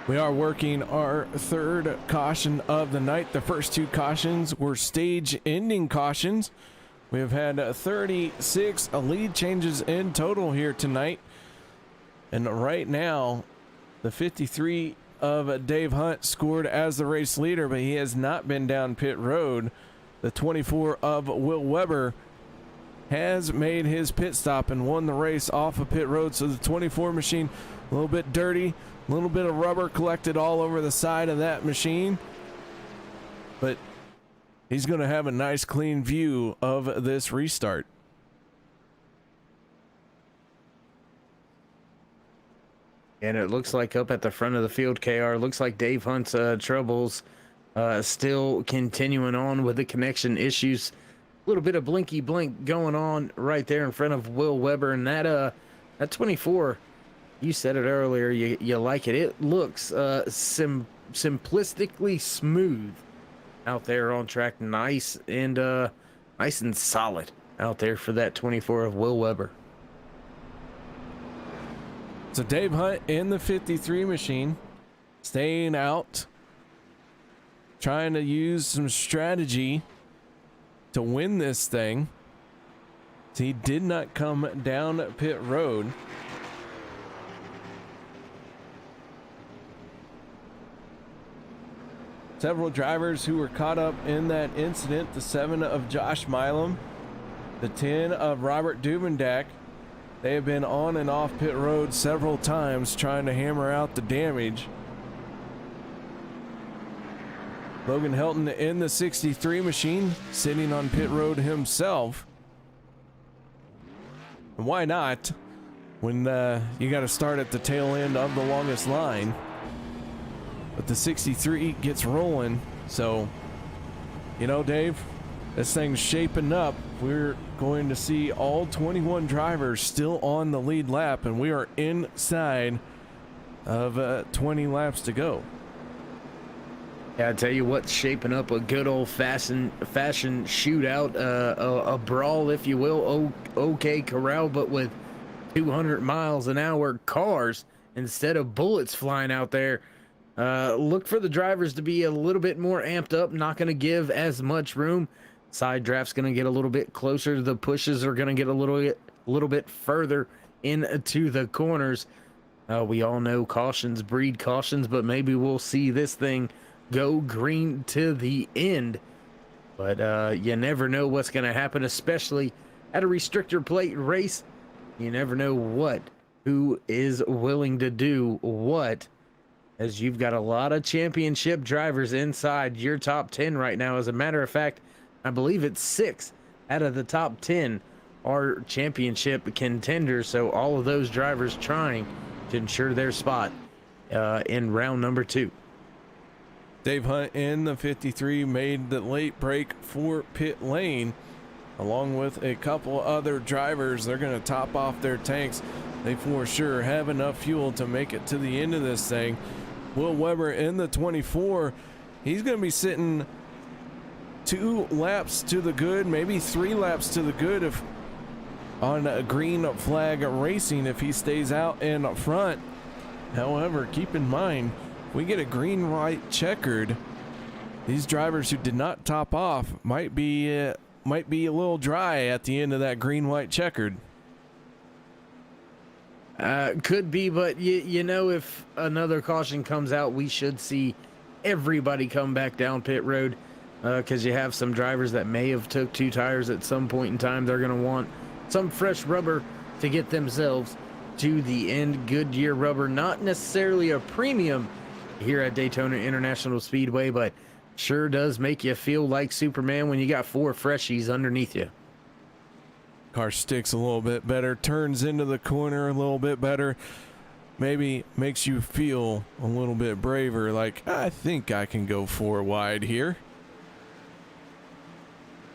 We are working our third caution of the night. The first two cautions were stage ending cautions. We have had 36 lead changes in total here tonight. And right now, the 53 of Dave Hunt scored as the race leader, but he has not been down pit road. The 24 of Will Weber has made his pit stop and won the race off of pit road. So the 24 machine, a little bit dirty, a little bit of rubber collected all over the side of that machine, but he's going to have a nice clean view of this restart. And it looks like up at the front of the field, KR, looks like Dave Hunt's troubles still continuing on with the connection issues. A little bit of blinky blink going on right there in front of Will Weber, and that 24, you said it earlier, you like it. It looks simplistically smooth out there on track. Nice and solid out there for that 24 of Will Weber. So Dave Hunt in the 53 machine, staying out, trying to use some strategy to win this thing. He did not come down pit road. Several drivers who were caught up in that incident, the 7 of Josh Milam, the 10 of Robert Dubendak. They have been on and off pit road several times trying to hammer out the damage. Logan Helton in the 63 machine, sitting on pit road himself. And why not when you got to start at the tail end of the longest line? But the 63 gets rolling. So, you know, Dave, this thing's shaping up. We're going to see all 21 drivers still on the lead lap, and we are inside of 20 laps to go. Yeah, I tell you what's shaping up a good old-fashioned shootout, a brawl, if you will. OK Corral, but with 200 miles an hour cars instead of bullets flying out there. Look for the drivers to be a little bit more amped up, not going to give as much room. Side draft's going to get a little bit closer. The pushes are going to get a little bit further into the corners. We all know cautions breed cautions, but maybe we'll see this thing go green to the end. But you never know what's going to happen, especially at a restrictor plate race. You never know who is willing to do what, as you've got a lot of championship drivers inside your top 10 right now. As a matter of fact, I believe it's 6 out of the top 10 are championship contenders. So all of those drivers trying to ensure their spot in round number 2. Dave Hunt in the 53 made the late break for pit lane, along with a couple other drivers. They're going to top off their tanks. They for sure have enough fuel to make it to the end of this thing. Will Weber in the 24, he's going to be sitting 2 laps to the good, maybe 3 laps to the good if on a green flag racing if he stays out in front. However, keep in mind, we get a green white checkered, these drivers who did not top off might be a little dry at the end of that green white checkered. Could be, but you know, if another caution comes out, we should see everybody come back down pit road, because you have some drivers that may have took 2 tires at some point in time. They're going to want some fresh rubber to get themselves to the end. Goodyear rubber, not necessarily a premium here at Daytona International Speedway, but sure does make you feel like Superman when you got 4 freshies underneath you. Car sticks a little bit better, turns into the corner a little bit better, maybe makes you feel a little bit braver, like I think I can go 4 wide here.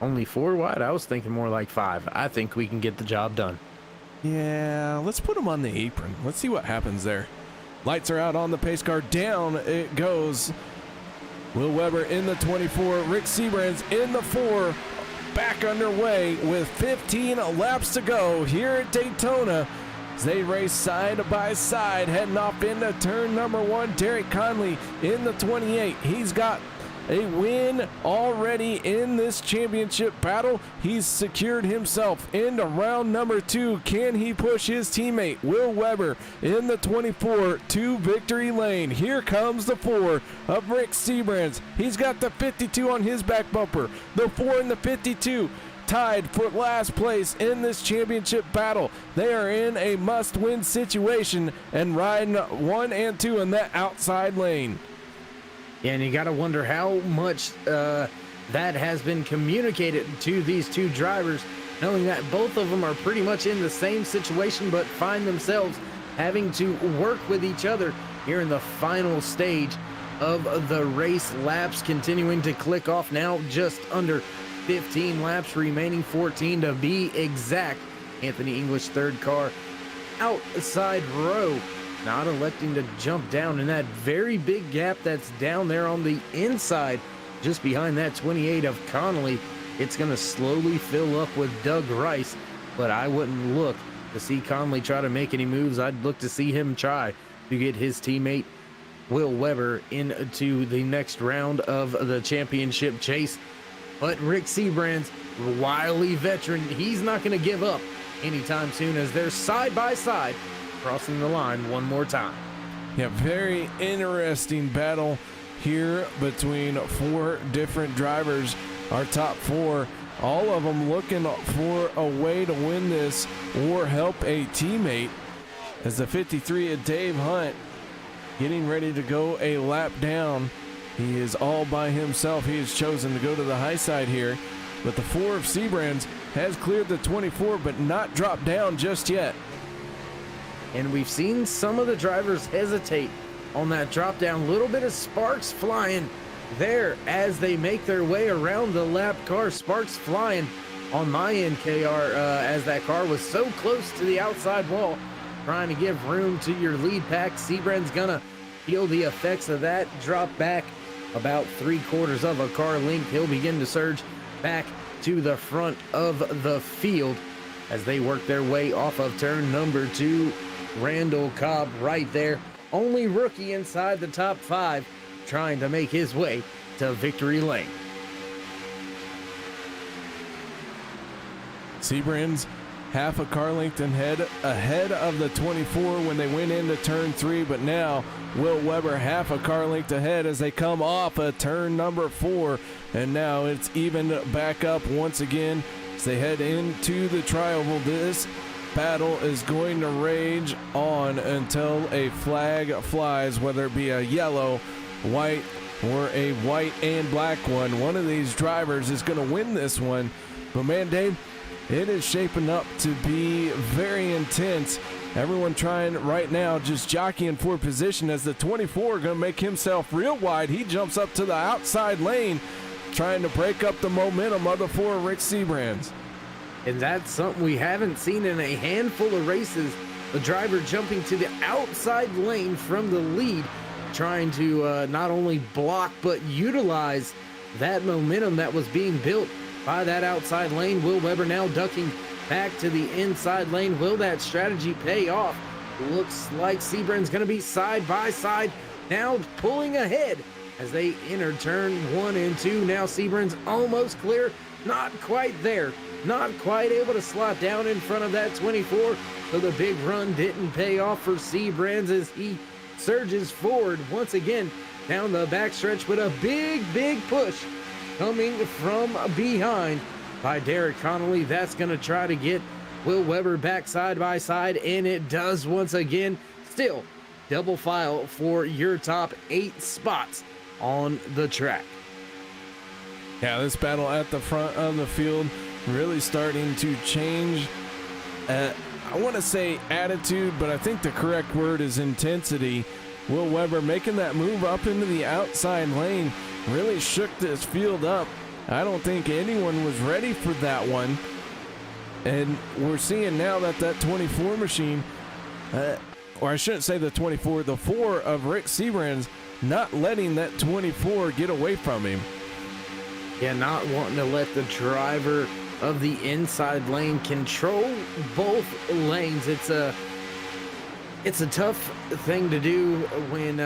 Only 4 wide? I was thinking more like 5. I think we can get the job done. Yeah, let's put him on the apron. Let's see what happens there. Lights are out on the pace car. Down it goes. Will Weber in the 24. Rick Seabrands in the 4. Back underway with 15 laps to go here at Daytona as they race side by side, heading off into turn number 1. Derek Conley in the 28. He's got a win already in this championship battle. He's secured himself into round number 2. Can he push his teammate Will Weber in the 24 to victory lane? Here comes the 4 of Rick Seabrands. He's got the 52 on his back bumper. The 4 and the 52 tied for last place in this championship battle. They are in a must-win situation and riding 1 and 2 in that outside lane. Yeah, and you got to wonder how much that has been communicated to these 2 drivers, knowing that both of them are pretty much in the same situation, but find themselves having to work with each other here in the final stage of the race. Laps continuing to click off now, just under 15 laps remaining, 14 to be exact. Anthony English, 3rd car, outside row, not electing to jump down in that very big gap that's down there on the inside, just behind that 28 of Connolly. It's going to slowly fill up with Doug Rice, but I wouldn't look to see Conley try to make any moves. I'd look to see him try to get his teammate Will Weber into the next round of the championship chase. But Rick Seabrands, wily veteran, he's not going to give up anytime soon as they're side by side, crossing the line one more time. Yeah, very interesting battle here between 4 different drivers. Our top 4, all of them looking for a way to win this or help a teammate. As the 53 of Dave Hunt getting ready to go a lap down. He is all by himself. He has chosen to go to the high side here. But the 4 of Seabrands has cleared the 24, but not dropped down just yet. And we've seen some of the drivers hesitate on that drop down. Little bit of sparks flying there as they make their way around the lap car. Sparks flying on my end, KR, as that car was so close to the outside wall, trying to give room to your lead pack. Seabrand's gonna feel the effects of that, drop back about 3/4 of a car length. He'll begin to surge back to the front of the field as they work their way off of turn number 2. Randall Cobb right there, only rookie inside the top 5, trying to make his way to victory lane. Sebrands half a car length ahead of the 24 when they went into turn 3, but now Will Weber half a car length ahead as they come off of turn number 4, and now it's evened back up once again as they head into the tri-oval. This battle is going to rage on until a flag flies, whether it be a yellow, white, or a white and black one. One of these drivers is going to win this one. But man, Dave, it is shaping up to be very intense. Everyone trying right now, just jockeying for position as the 24 going to make himself real wide. He jumps up to the outside lane, trying to break up the momentum of the 4 Rick Sebrands. And that's something we haven't seen in a handful of races. The driver jumping to the outside lane from the lead, trying to not only block but utilize that momentum that was being built by that outside lane. Will Weber now ducking back to the inside lane. Will that strategy pay off? Looks like Sebrands going to be side by side, now pulling ahead as they enter turn 1 and 2. Now Sebrands almost clear, not quite there, not quite able to slot down in front of that 24. So the big run didn't pay off for Sebrands as he surges forward once again down the backstretch, but a big push coming from behind by Derek Connolly. That's going to try to get Will Weber back side by side, and it does once again. Still double file for your top 8 spots on the track. Yeah, this battle at the front of the field really starting to change. I want to say attitude, but I think the correct word is intensity. Will Weber making that move up into the outside lane really shook this field up. I don't think anyone was ready for that one. And we're seeing now that 24 machine, or I shouldn't say the 24, the 4 of Rick Sebrands, not letting that 24 get away from him. Yeah, not wanting to let the driver of the inside lane control both lanes. It's a tough thing to do when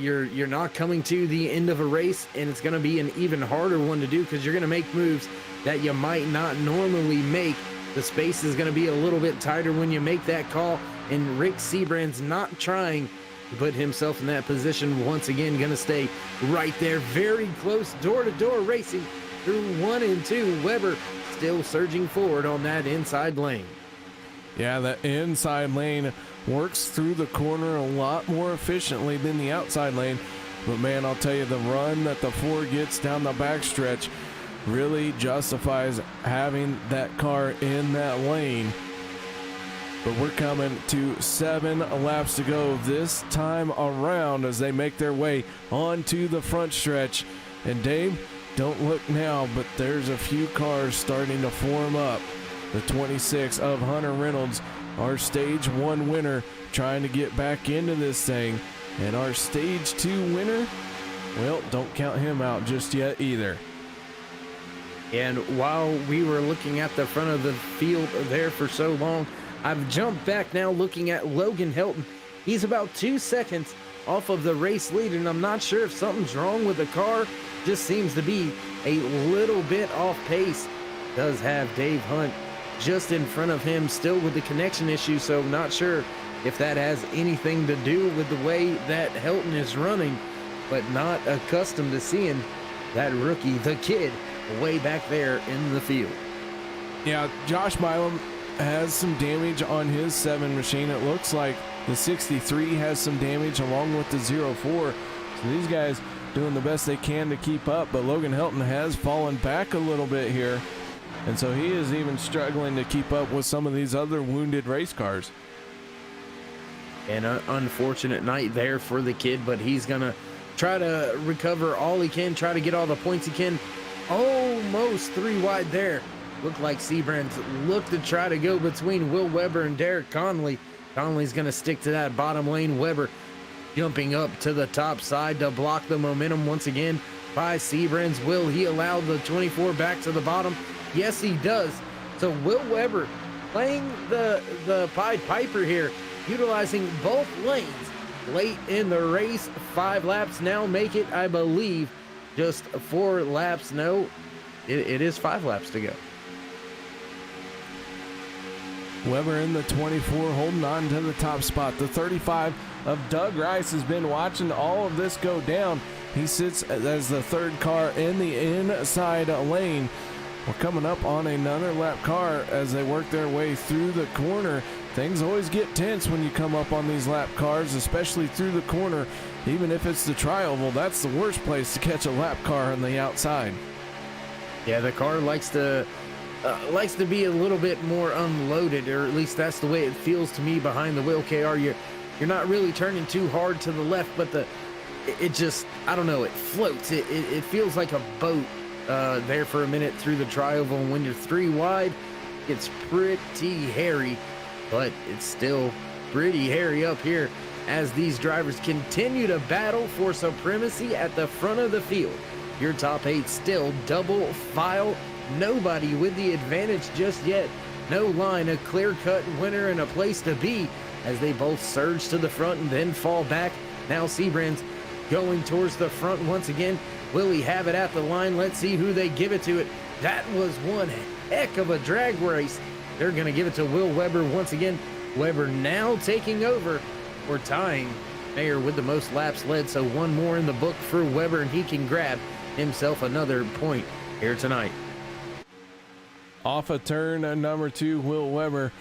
you're not coming to the end of a race, and it's going to be an even harder one to do because you're going to make moves that you might not normally make. The space is going to be a little bit tighter when you make that call, and Rick Sebrands not trying to put himself in that position. Once again, going to stay right there, very close, door-to-door racing through 1 and 2. Weber still surging forward on that inside lane. Yeah, that inside lane works through the corner a lot more efficiently than the outside lane. But man, I'll tell you, the run that the 4 gets down the backstretch really justifies having that car in that lane. But we're coming to 7 laps to go this time around as they make their way onto the front stretch. And Dave, don't look now, but there's a few cars starting to form up. The 26 of Hunter Reynolds, our stage 1 winner, trying to get back into this thing. And our stage 2 winner, well, don't count him out just yet either. And while we were looking at the front of the field there for so long, I've jumped back now looking at Logan Helton. He's about 2 seconds off of the race lead, and I'm not sure if something's wrong with the car. Just seems to be a little bit off pace. Does have Dave Hunt just in front of him still with the connection issue, so not sure if that has anything to do with the way that Helton is running, but not accustomed to seeing that rookie, the kid, way back there in the field. Yeah, Josh Milam has some damage on his 7 machine. It looks like the 63 has some damage along with the 04. So these guys doing the best they can to keep up, but Logan Helton has fallen back a little bit here. And so he is even struggling to keep up with some of these other wounded race cars. An unfortunate night there for the kid, but he's going to try to recover all he can, try to get all the points he can. Almost 3 wide there. Looked like Sebrands looked to try to go between Will Weber and Derek Connolly. Connolly's going to stick to that bottom lane. Weber jumping up to the top side to block the momentum once again by Seabrands. Will he allow the 24 back to the bottom? Yes, he does. So Will Weber playing the Pied Piper here, utilizing both lanes late in the race. 5 laps now make it, I believe, just 4 laps. No, it is 5 laps to go. Weber in the 24 holding on to the top spot. The 35 of Doug Rice has been watching all of this go down. He sits as the 3rd car in the inside lane. We're coming up on another lap car as they work their way through the corner. Things always get tense when you come up on these lap cars, especially through the corner. Even if it's the tri-oval, that's the worst place to catch a lap car on the outside. Yeah, the car likes to be a little bit more unloaded, or at least that's the way it feels to me behind the wheel. KR, you're not really turning too hard to the left, but it just, I don't know, it floats. It feels like a boat there for a minute through the tri-oval. And when you're 3 wide, it's pretty hairy, but it's still pretty hairy up here as these drivers continue to battle for supremacy at the front of the field. Your top 8 still double file. Nobody with the advantage just yet. No line, a clear-cut winner and a place to be as they both surge to the front and then fall back. Now Seabrands going towards the front once again. Will he have it at the line? Let's see who they give it to. That was one heck of a drag race. They're going to give it to Will Weber once again. Weber now taking over or tying Mayer with the most laps led. So 1 more in the book for Weber, and he can grab himself another point here tonight. Off of turn number 2, Will Weber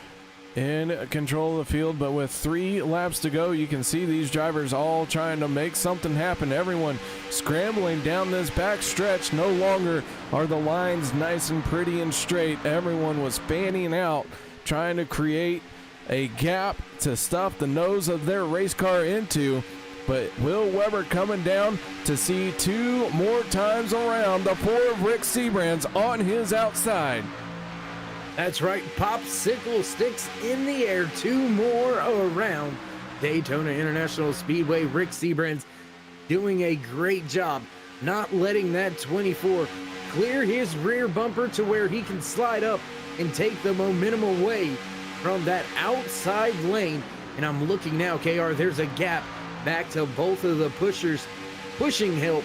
in control of the field, but with 3 laps to go, you can see these drivers all trying to make something happen. Everyone scrambling down this back stretch. No longer are the lines nice and pretty and straight. Everyone was fanning out, trying to create a gap to stuff the nose of their race car into. But Will Weber coming down to see 2 more times around. The 4 of Rick Seabrands on his outside. That's right, popsicle sticks in the air, 2 more around Daytona International Speedway. Rick Seabrands doing a great job not letting that 24 clear his rear bumper to where he can slide up and take the momentum away from that outside lane. And I'm looking now, KR, there's a gap back to both of the pushers pushing help.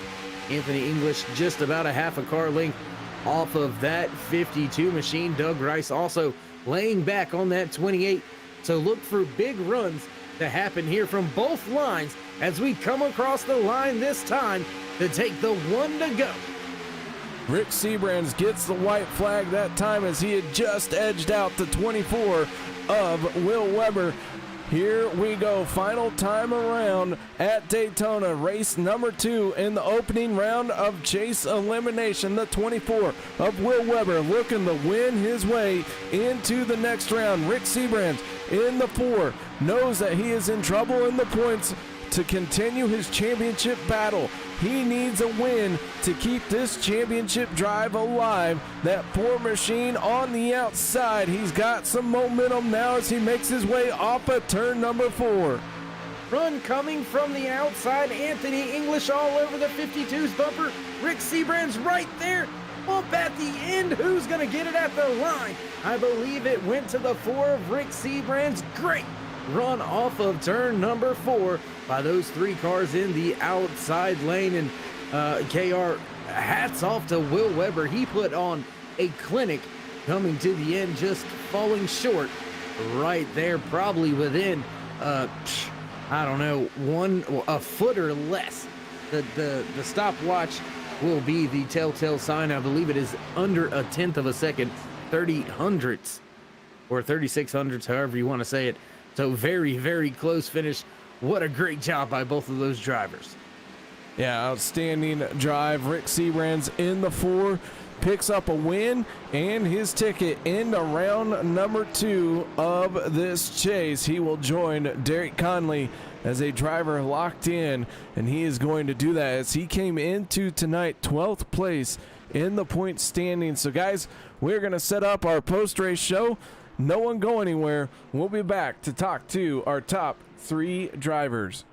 Anthony English just about a half a car length off of that 52 machine. Doug Rice also laying back on that 28. So look for big runs to happen here from both lines as we come across the line this time to take the 1 to go. Rick Seabrands gets the white flag that time as he had just edged out the 24 of Will Weber. Here we go, final time around at Daytona, race number 2 in the opening round of Chase Elimination. The 24 of Will Weber looking to win his way into the next round. Rick Seabrands in the 4 knows that he is in trouble in the points to continue his championship battle. He needs a win to keep this championship drive alive. That 4 machine on the outside. He's got some momentum now as he makes his way off of turn number 4. Run coming from the outside. Anthony English all over the 52's bumper. Rick Seabrands right there. Bump at the end. Who's going to get it at the line? I believe it went to the 4 of Rick Seabrands. Great run off of turn number 4 by those 3 cars in the outside lane. And KR, hats off to Will Weber. He put on a clinic coming to the end, just falling short right there, probably within I don't know, a foot or less. The stopwatch will be the telltale sign. I believe it is under a 1/10 of a second, 30 hundredths or 36 hundredths, however you want to say it. So very, very close finish. What a great job by both of those drivers. Yeah, outstanding drive. Rick Seabrands in the 4 picks up a win and his ticket into round number 2 of this chase. He will join Derek Conley as a driver locked in, and he is going to do that as he came into tonight 12th place in the point standing. So guys, we're going to set up our post-race show. No one go anywhere. We'll be back to talk to our top 3 drivers.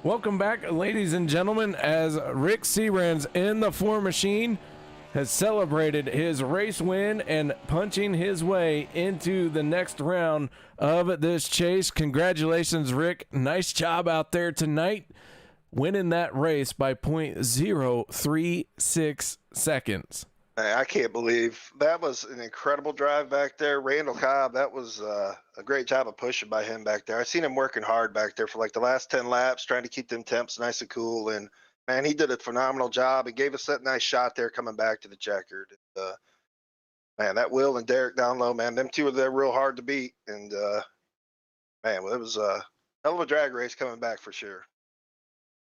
Welcome back, ladies and gentlemen, as Rick Seabrans in the 4 machine has celebrated his race win and punching his way into the next round of this chase. Congratulations, Rick. Nice job out there tonight, winning that race by .036 seconds. I can't believe that was an incredible drive back there. Randall Cobb, that was a great job of pushing by him back there. I seen him working hard back there for like the last 10 laps, trying to keep them temps nice and cool. And man, he did a phenomenal job. He gave us that nice shot there coming back to the checkered. Man, that Will and Derek down low, man, them two are there real hard to beat. And man, well, it was a hell of a drag race coming back for sure.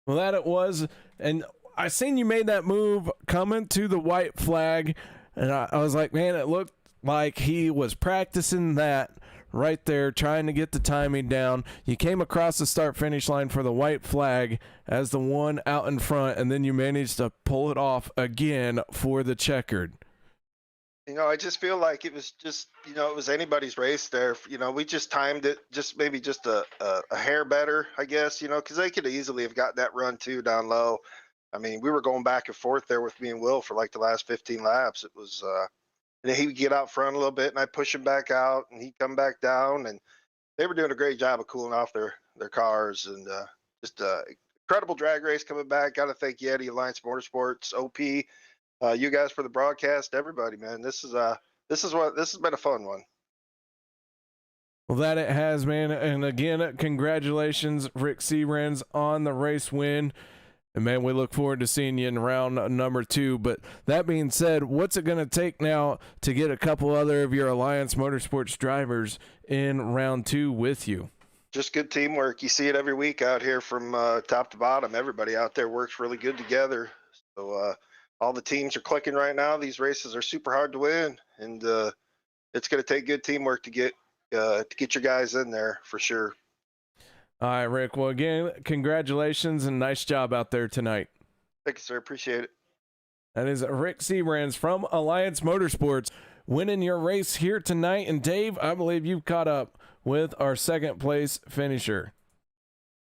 Well, that it was. And I seen you made that move coming to the white flag, and I was like, man, it looked like he was practicing that right there, trying to get the timing down. You came across the start-finish line for the white flag as the one out in front, and then you managed to pull it off again for the checkered. You know, I just feel like it was just, you know, it was anybody's race there. You know, we just timed it just maybe just a hair better, I guess, you know, because they could easily have got that run too down low. I mean, we were going back and forth there with me and Will for like the last 15 laps. It was, and he would get out front a little bit, and I push him back out, and he'd come back down, and they were doing a great job of cooling off their cars, and just incredible drag race coming back. Got to thank Yeti, Alliance Motorsports, OP, you guys for the broadcast, everybody, man. This has been a fun one. Well, that it has, man. And again, congratulations, Rick Seabrans, on the race win. And man, we look forward to seeing you in round number 2. But that being said, what's it going to take now to get a couple other of your Alliance Motorsports drivers in round 2 with you? Just good teamwork. You see it every week out here from top to bottom. Everybody out there works really good together. So all the teams are clicking right now. These races are super hard to win, and it's going to take good teamwork to get your guys in there for sure. All right, Rick. Well, again, congratulations and nice job out there tonight. Thank you, sir. Appreciate it. That is Rick Seabrans from Alliance Motorsports winning your race here tonight. And Dave, I believe you've caught up with our second place finisher.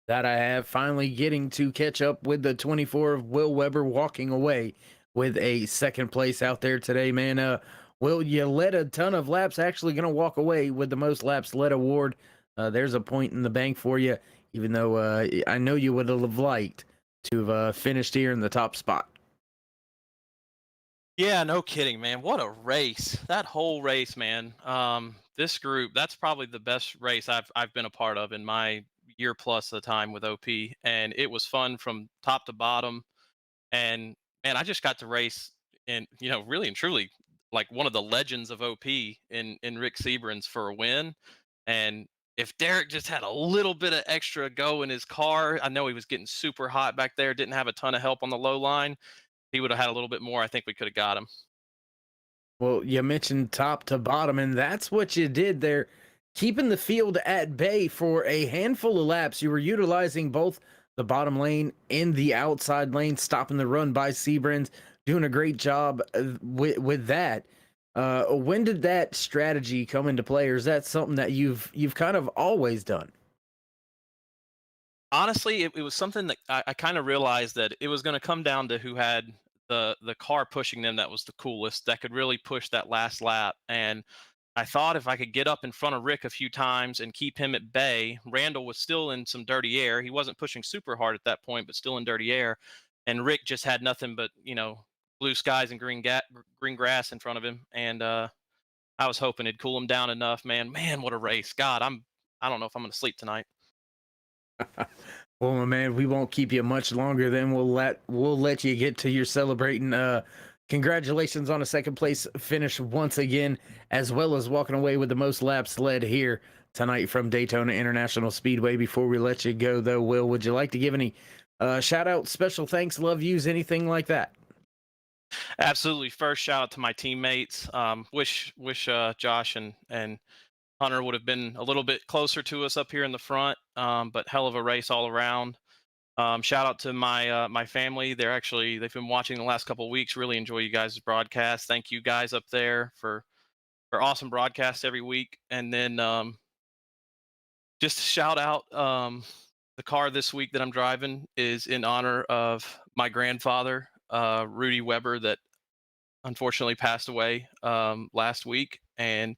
That I have, finally getting to catch up with the 24 of Will Weber, walking away with a second place out there today, man. Will, you led a ton of laps, actually going to walk away with the most laps led award. There's a point in the bank for you, even though I know you would have liked to have finished here in the top spot. Yeah, no kidding, man. What a race. That whole race, man. This group, that's probably the best race I've been a part of in my year plus of time with OP. And it was fun from top to bottom. And man, I just got to race in, you know, really and truly like one of the legends of OP in Rick Seabrans for a win. And if Derek just had a little bit of extra go in his car, I know he was getting super hot back there, didn't have a ton of help on the low line. He would have had a little bit more. I think we could have got him. Well, you mentioned top to bottom, and that's what you did there, keeping the field at bay for a handful of laps. You were utilizing both the bottom lane and the outside lane, stopping the run by Seabrans, doing a great job with that. When did that strategy come into play, or is that something that you've kind of always done? Honestly, it was something that I kind of realized that it was going to come down to who had the car pushing them that was the coolest, that could really push that last lap. And I thought if I could get up in front of Rick a few times and keep him at bay. Randall was still in some dirty air. He wasn't pushing super hard at that point, but still in dirty air. And Rick just had nothing but, you know, blue skies and green grass in front of him. And I was hoping it'd cool him down enough, man. Man, what a race. God, I don't know if I'm going to sleep tonight. Well, my man, we won't keep you much longer. Then we'll let you get to your celebrating. Congratulations on a second place finish once again, as well as walking away with the most laps led here tonight from Daytona International Speedway. Before we let you go, though, Will, would you like to give any shout out, special thanks, love yous, anything like that? Absolutely. First, shout out to my teammates. Wish Josh and Hunter would have been a little bit closer to us up here in the front, but hell of a race all around. Shout out to my family. They've been watching the last couple of weeks. Really enjoy you guys' broadcast. Thank you guys up there for awesome broadcasts every week. And then just a shout out the car this week that I'm driving is in honor of my grandfather, Rudy Weber, that unfortunately passed away last week. And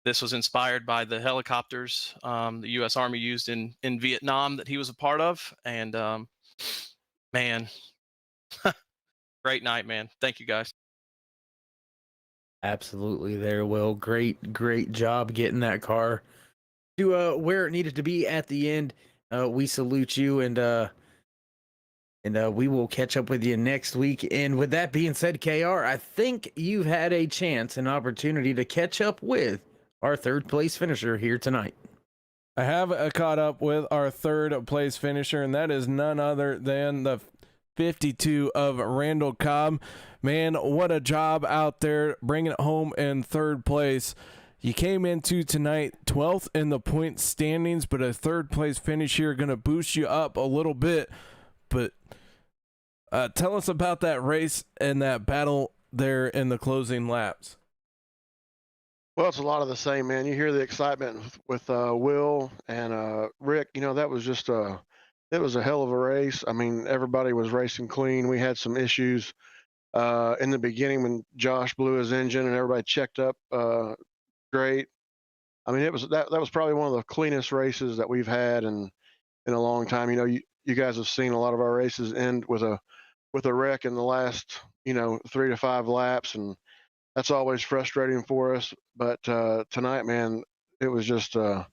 this was inspired by the helicopters the U.S. Army used in Vietnam that he was a part of. And man, great night, man. Thank you, guys. Absolutely there, Will. Great job getting that car to where it needed to be at the end. We salute you, and we will catch up with you next week. And with that being said, KR, I think you've had a chance, an opportunity to catch up with our third place finisher here tonight. I have caught up with our third place finisher, and that is none other than the 52 of Randall Cobb. Man, what a job out there bringing it home in third place. You came into tonight 12th in the point standings, but a third place finish here going to boost you up a little bit. But tell us about that race and that battle there in the closing laps. Well, it's a lot of the same, man. You hear the excitement with Will and Rick. You know, that was just it was a hell of a race. I mean, everybody was racing clean. We had some issues in the beginning when Josh blew his engine and everybody checked up great. I mean, it was that was probably one of the cleanest races that we've had in a long time. You know, you guys have seen a lot of our races end with a wreck in the last 3 to 5 laps, and that's always frustrating for us. But tonight, man, it was just it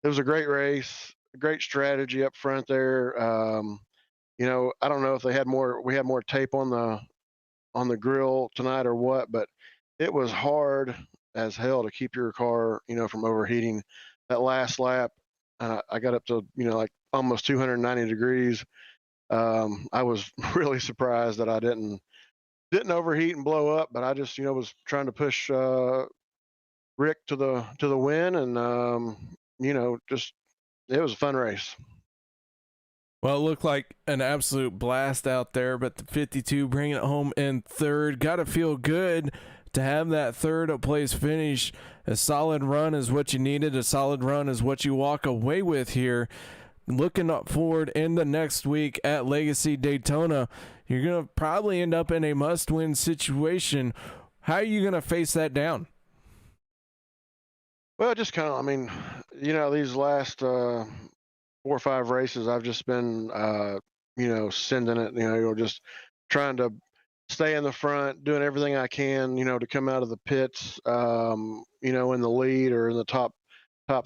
was a great race, great strategy up front there. I don't know if we had more tape on the grill tonight or what, but it was hard as hell to keep your car, from overheating. That last lap, I got up to, like almost 290 degrees. I was really surprised that I didn't overheat and blow up, but I just, was trying to push Rick to the win, and just it was a fun race. Well, it looked like an absolute blast out there, but the 52 bringing it home in third. Got to feel good to have that third place finish. A solid run is what you needed. A solid run is what you walk away with here. Looking up forward in the next week at Legacy Daytona, you're going to probably end up in a must-win situation. How are you going to face that down? Well, just kind of, I mean, these last 4 or 5 races, I've just been, sending it, just trying to stay in the front, doing everything I can, to come out of the pits, in the lead or in the top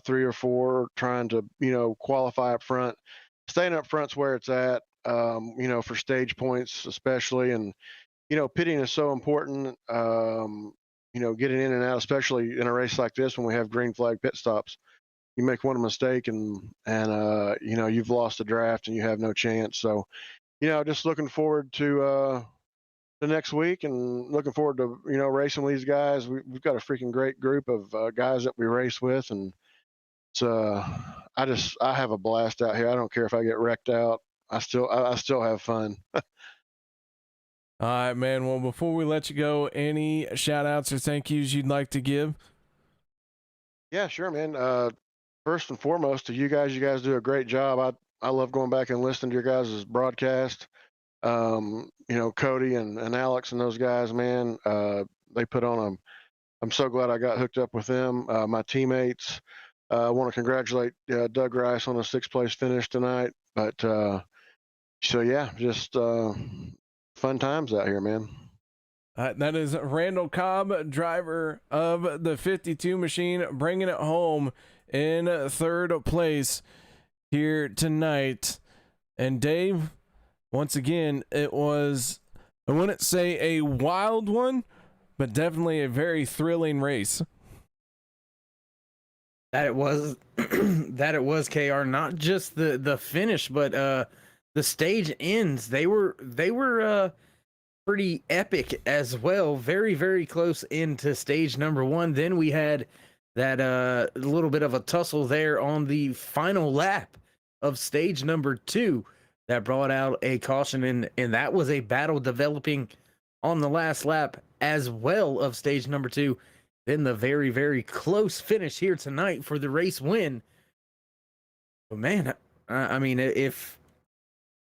3 or 4, trying to, qualify up front. Staying up front's where it's at, for stage points especially. And, pitting is so important, getting in and out, especially in a race like this when we have green flag pit stops. You make one mistake and you've lost the draft and you have no chance. So, just looking forward to the next week and looking forward to, racing with these guys. We've got a freaking great group of guys that we race with, and it's I have a blast out here. I don't care if I get wrecked out. I still have fun. All right, man. Well, before we let you go, any shout outs or thank yous you'd like to give? Yeah, sure, man. First and foremost to you guys do a great job. I love going back and listening to your guys' broadcast. Cody and Alex and those guys, man, they put on I'm so glad I got hooked up with them. My teammates, I want to congratulate Doug Rice on a 6th place finish tonight. But so yeah, just fun times out here, man. That is Randall Cobb, driver of the 52 machine, bringing it home in 3rd place here tonight. And Dave, once again, it was, I wouldn't say a wild one, but definitely a very thrilling race. That it was, KR. Not just the finish, but the stage ends. They were pretty epic as well. Very, very close into stage number 1. Then we had that little bit of a tussle there on the final lap of stage number 2 that brought out a caution, and that was a battle developing on the last lap as well of stage number 2. Then the very, very close finish here tonight for the race win. But man, I mean, if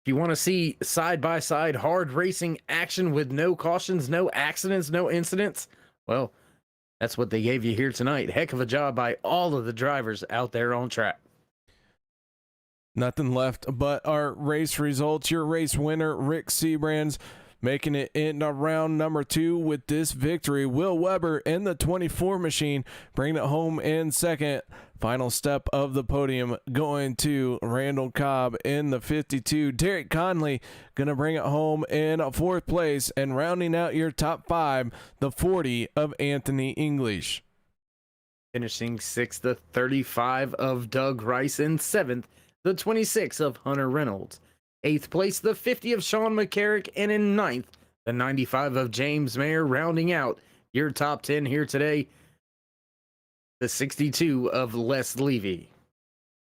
you want to see side-by-side hard racing action with no cautions, no accidents, no incidents, well, that's what they gave you here tonight. Heck of a job by all of the drivers out there on track. Nothing left but our race results. Your race winner, Rick Seabrands, making it in round number 2 with this victory. Will Weber in the 24 machine, bringing it home in second. Final step of the podium going to Randall Cobb in the 52. Derek Conley going to bring it home in 4th place. And rounding out your top 5, the 40 of Anthony English. Finishing 6th, the 35 of Doug Rice. In 7th, the 26 of Hunter Reynolds. 8th place, the 50 of Sean McCarrick. And in 9th, the 95 of James Mayer, rounding out your top 10 here today. The 62 of Les Levy.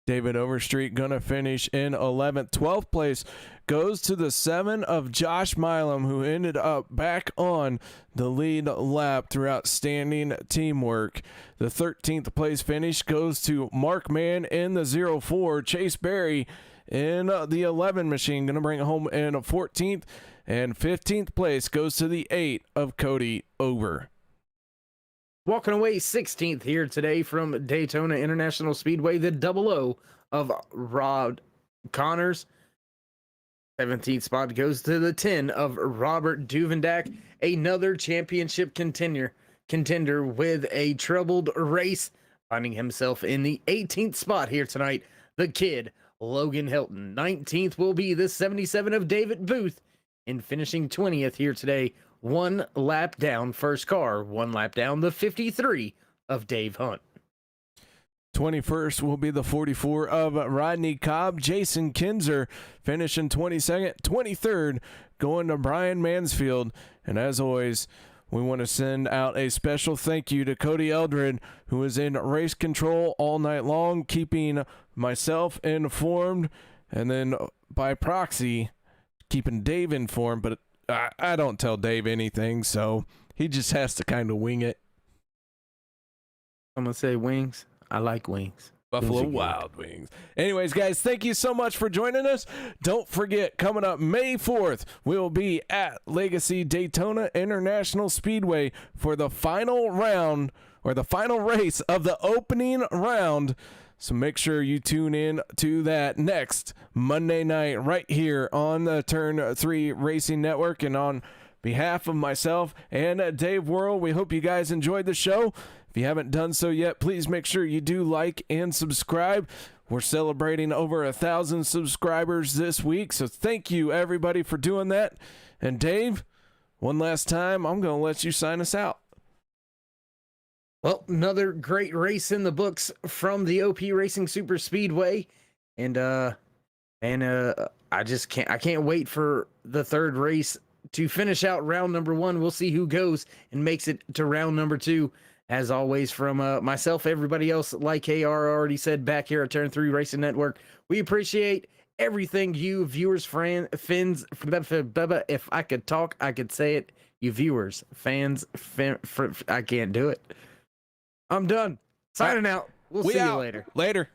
David Overstreet going to finish in 11th. 12th place goes to the 7 of Josh Milam, who ended up back on the lead lap through outstanding teamwork. The 13th place finish goes to Mark Mann in the 04. Chase Berry in the 11 machine, going to bring it home in 14th. And 15th place goes to the 8 of Cody Ober. Walking away 16th here today from Daytona International Speedway, the 00 of Rod Connors. 17th spot goes to the 10 of Robert Duvendak, another championship contender with a troubled race, finding himself in the 18th spot here tonight. The kid, Logan Hilton. 19th will be the 77 of David Booth, and finishing 20th here today. 1 lap down first car, 1 lap down the 53 of Dave Hunt. 21st will be the 44 of Rodney Cobb. Jason Kinzer finishing 22nd. 23rd going to Brian Mansfield. And as always, we want to send out a special thank you to Cody Eldred, who was in race control all night long, keeping myself informed, and then by proxy, keeping Dave informed. But I don't tell Dave anything, so he just has to kind of wing it. I'm going to say wings. I like wings. Buffalo Wild Wings. Anyways, guys, thank you so much for joining us. Don't forget, coming up May 4th, we'll be at Legacy Daytona International Speedway for the final round, or the final race of the opening round. So make sure you tune in to that next Monday night right here on the Turn 3 Racing Network. And on behalf of myself and Dave Worrell, we hope you guys enjoyed the show. If you haven't done so yet, please make sure you do like and subscribe. We're celebrating over 1,000 subscribers this week, so thank you everybody for doing that. And Dave, one last time, I'm going to let you sign us out. Well, another great race in the books from the OP Racing Super Speedway, and I can't wait for the third race to finish out round number 1. We'll see who goes and makes it to round number 2. As always, from myself, everybody else, like KR already said, back here at Turn 3 Racing Network, we appreciate everything you viewers, fans, if I could talk, I could say it. You viewers, fans, I can't do it. I'm done. Signing out. We'll see you later. Later.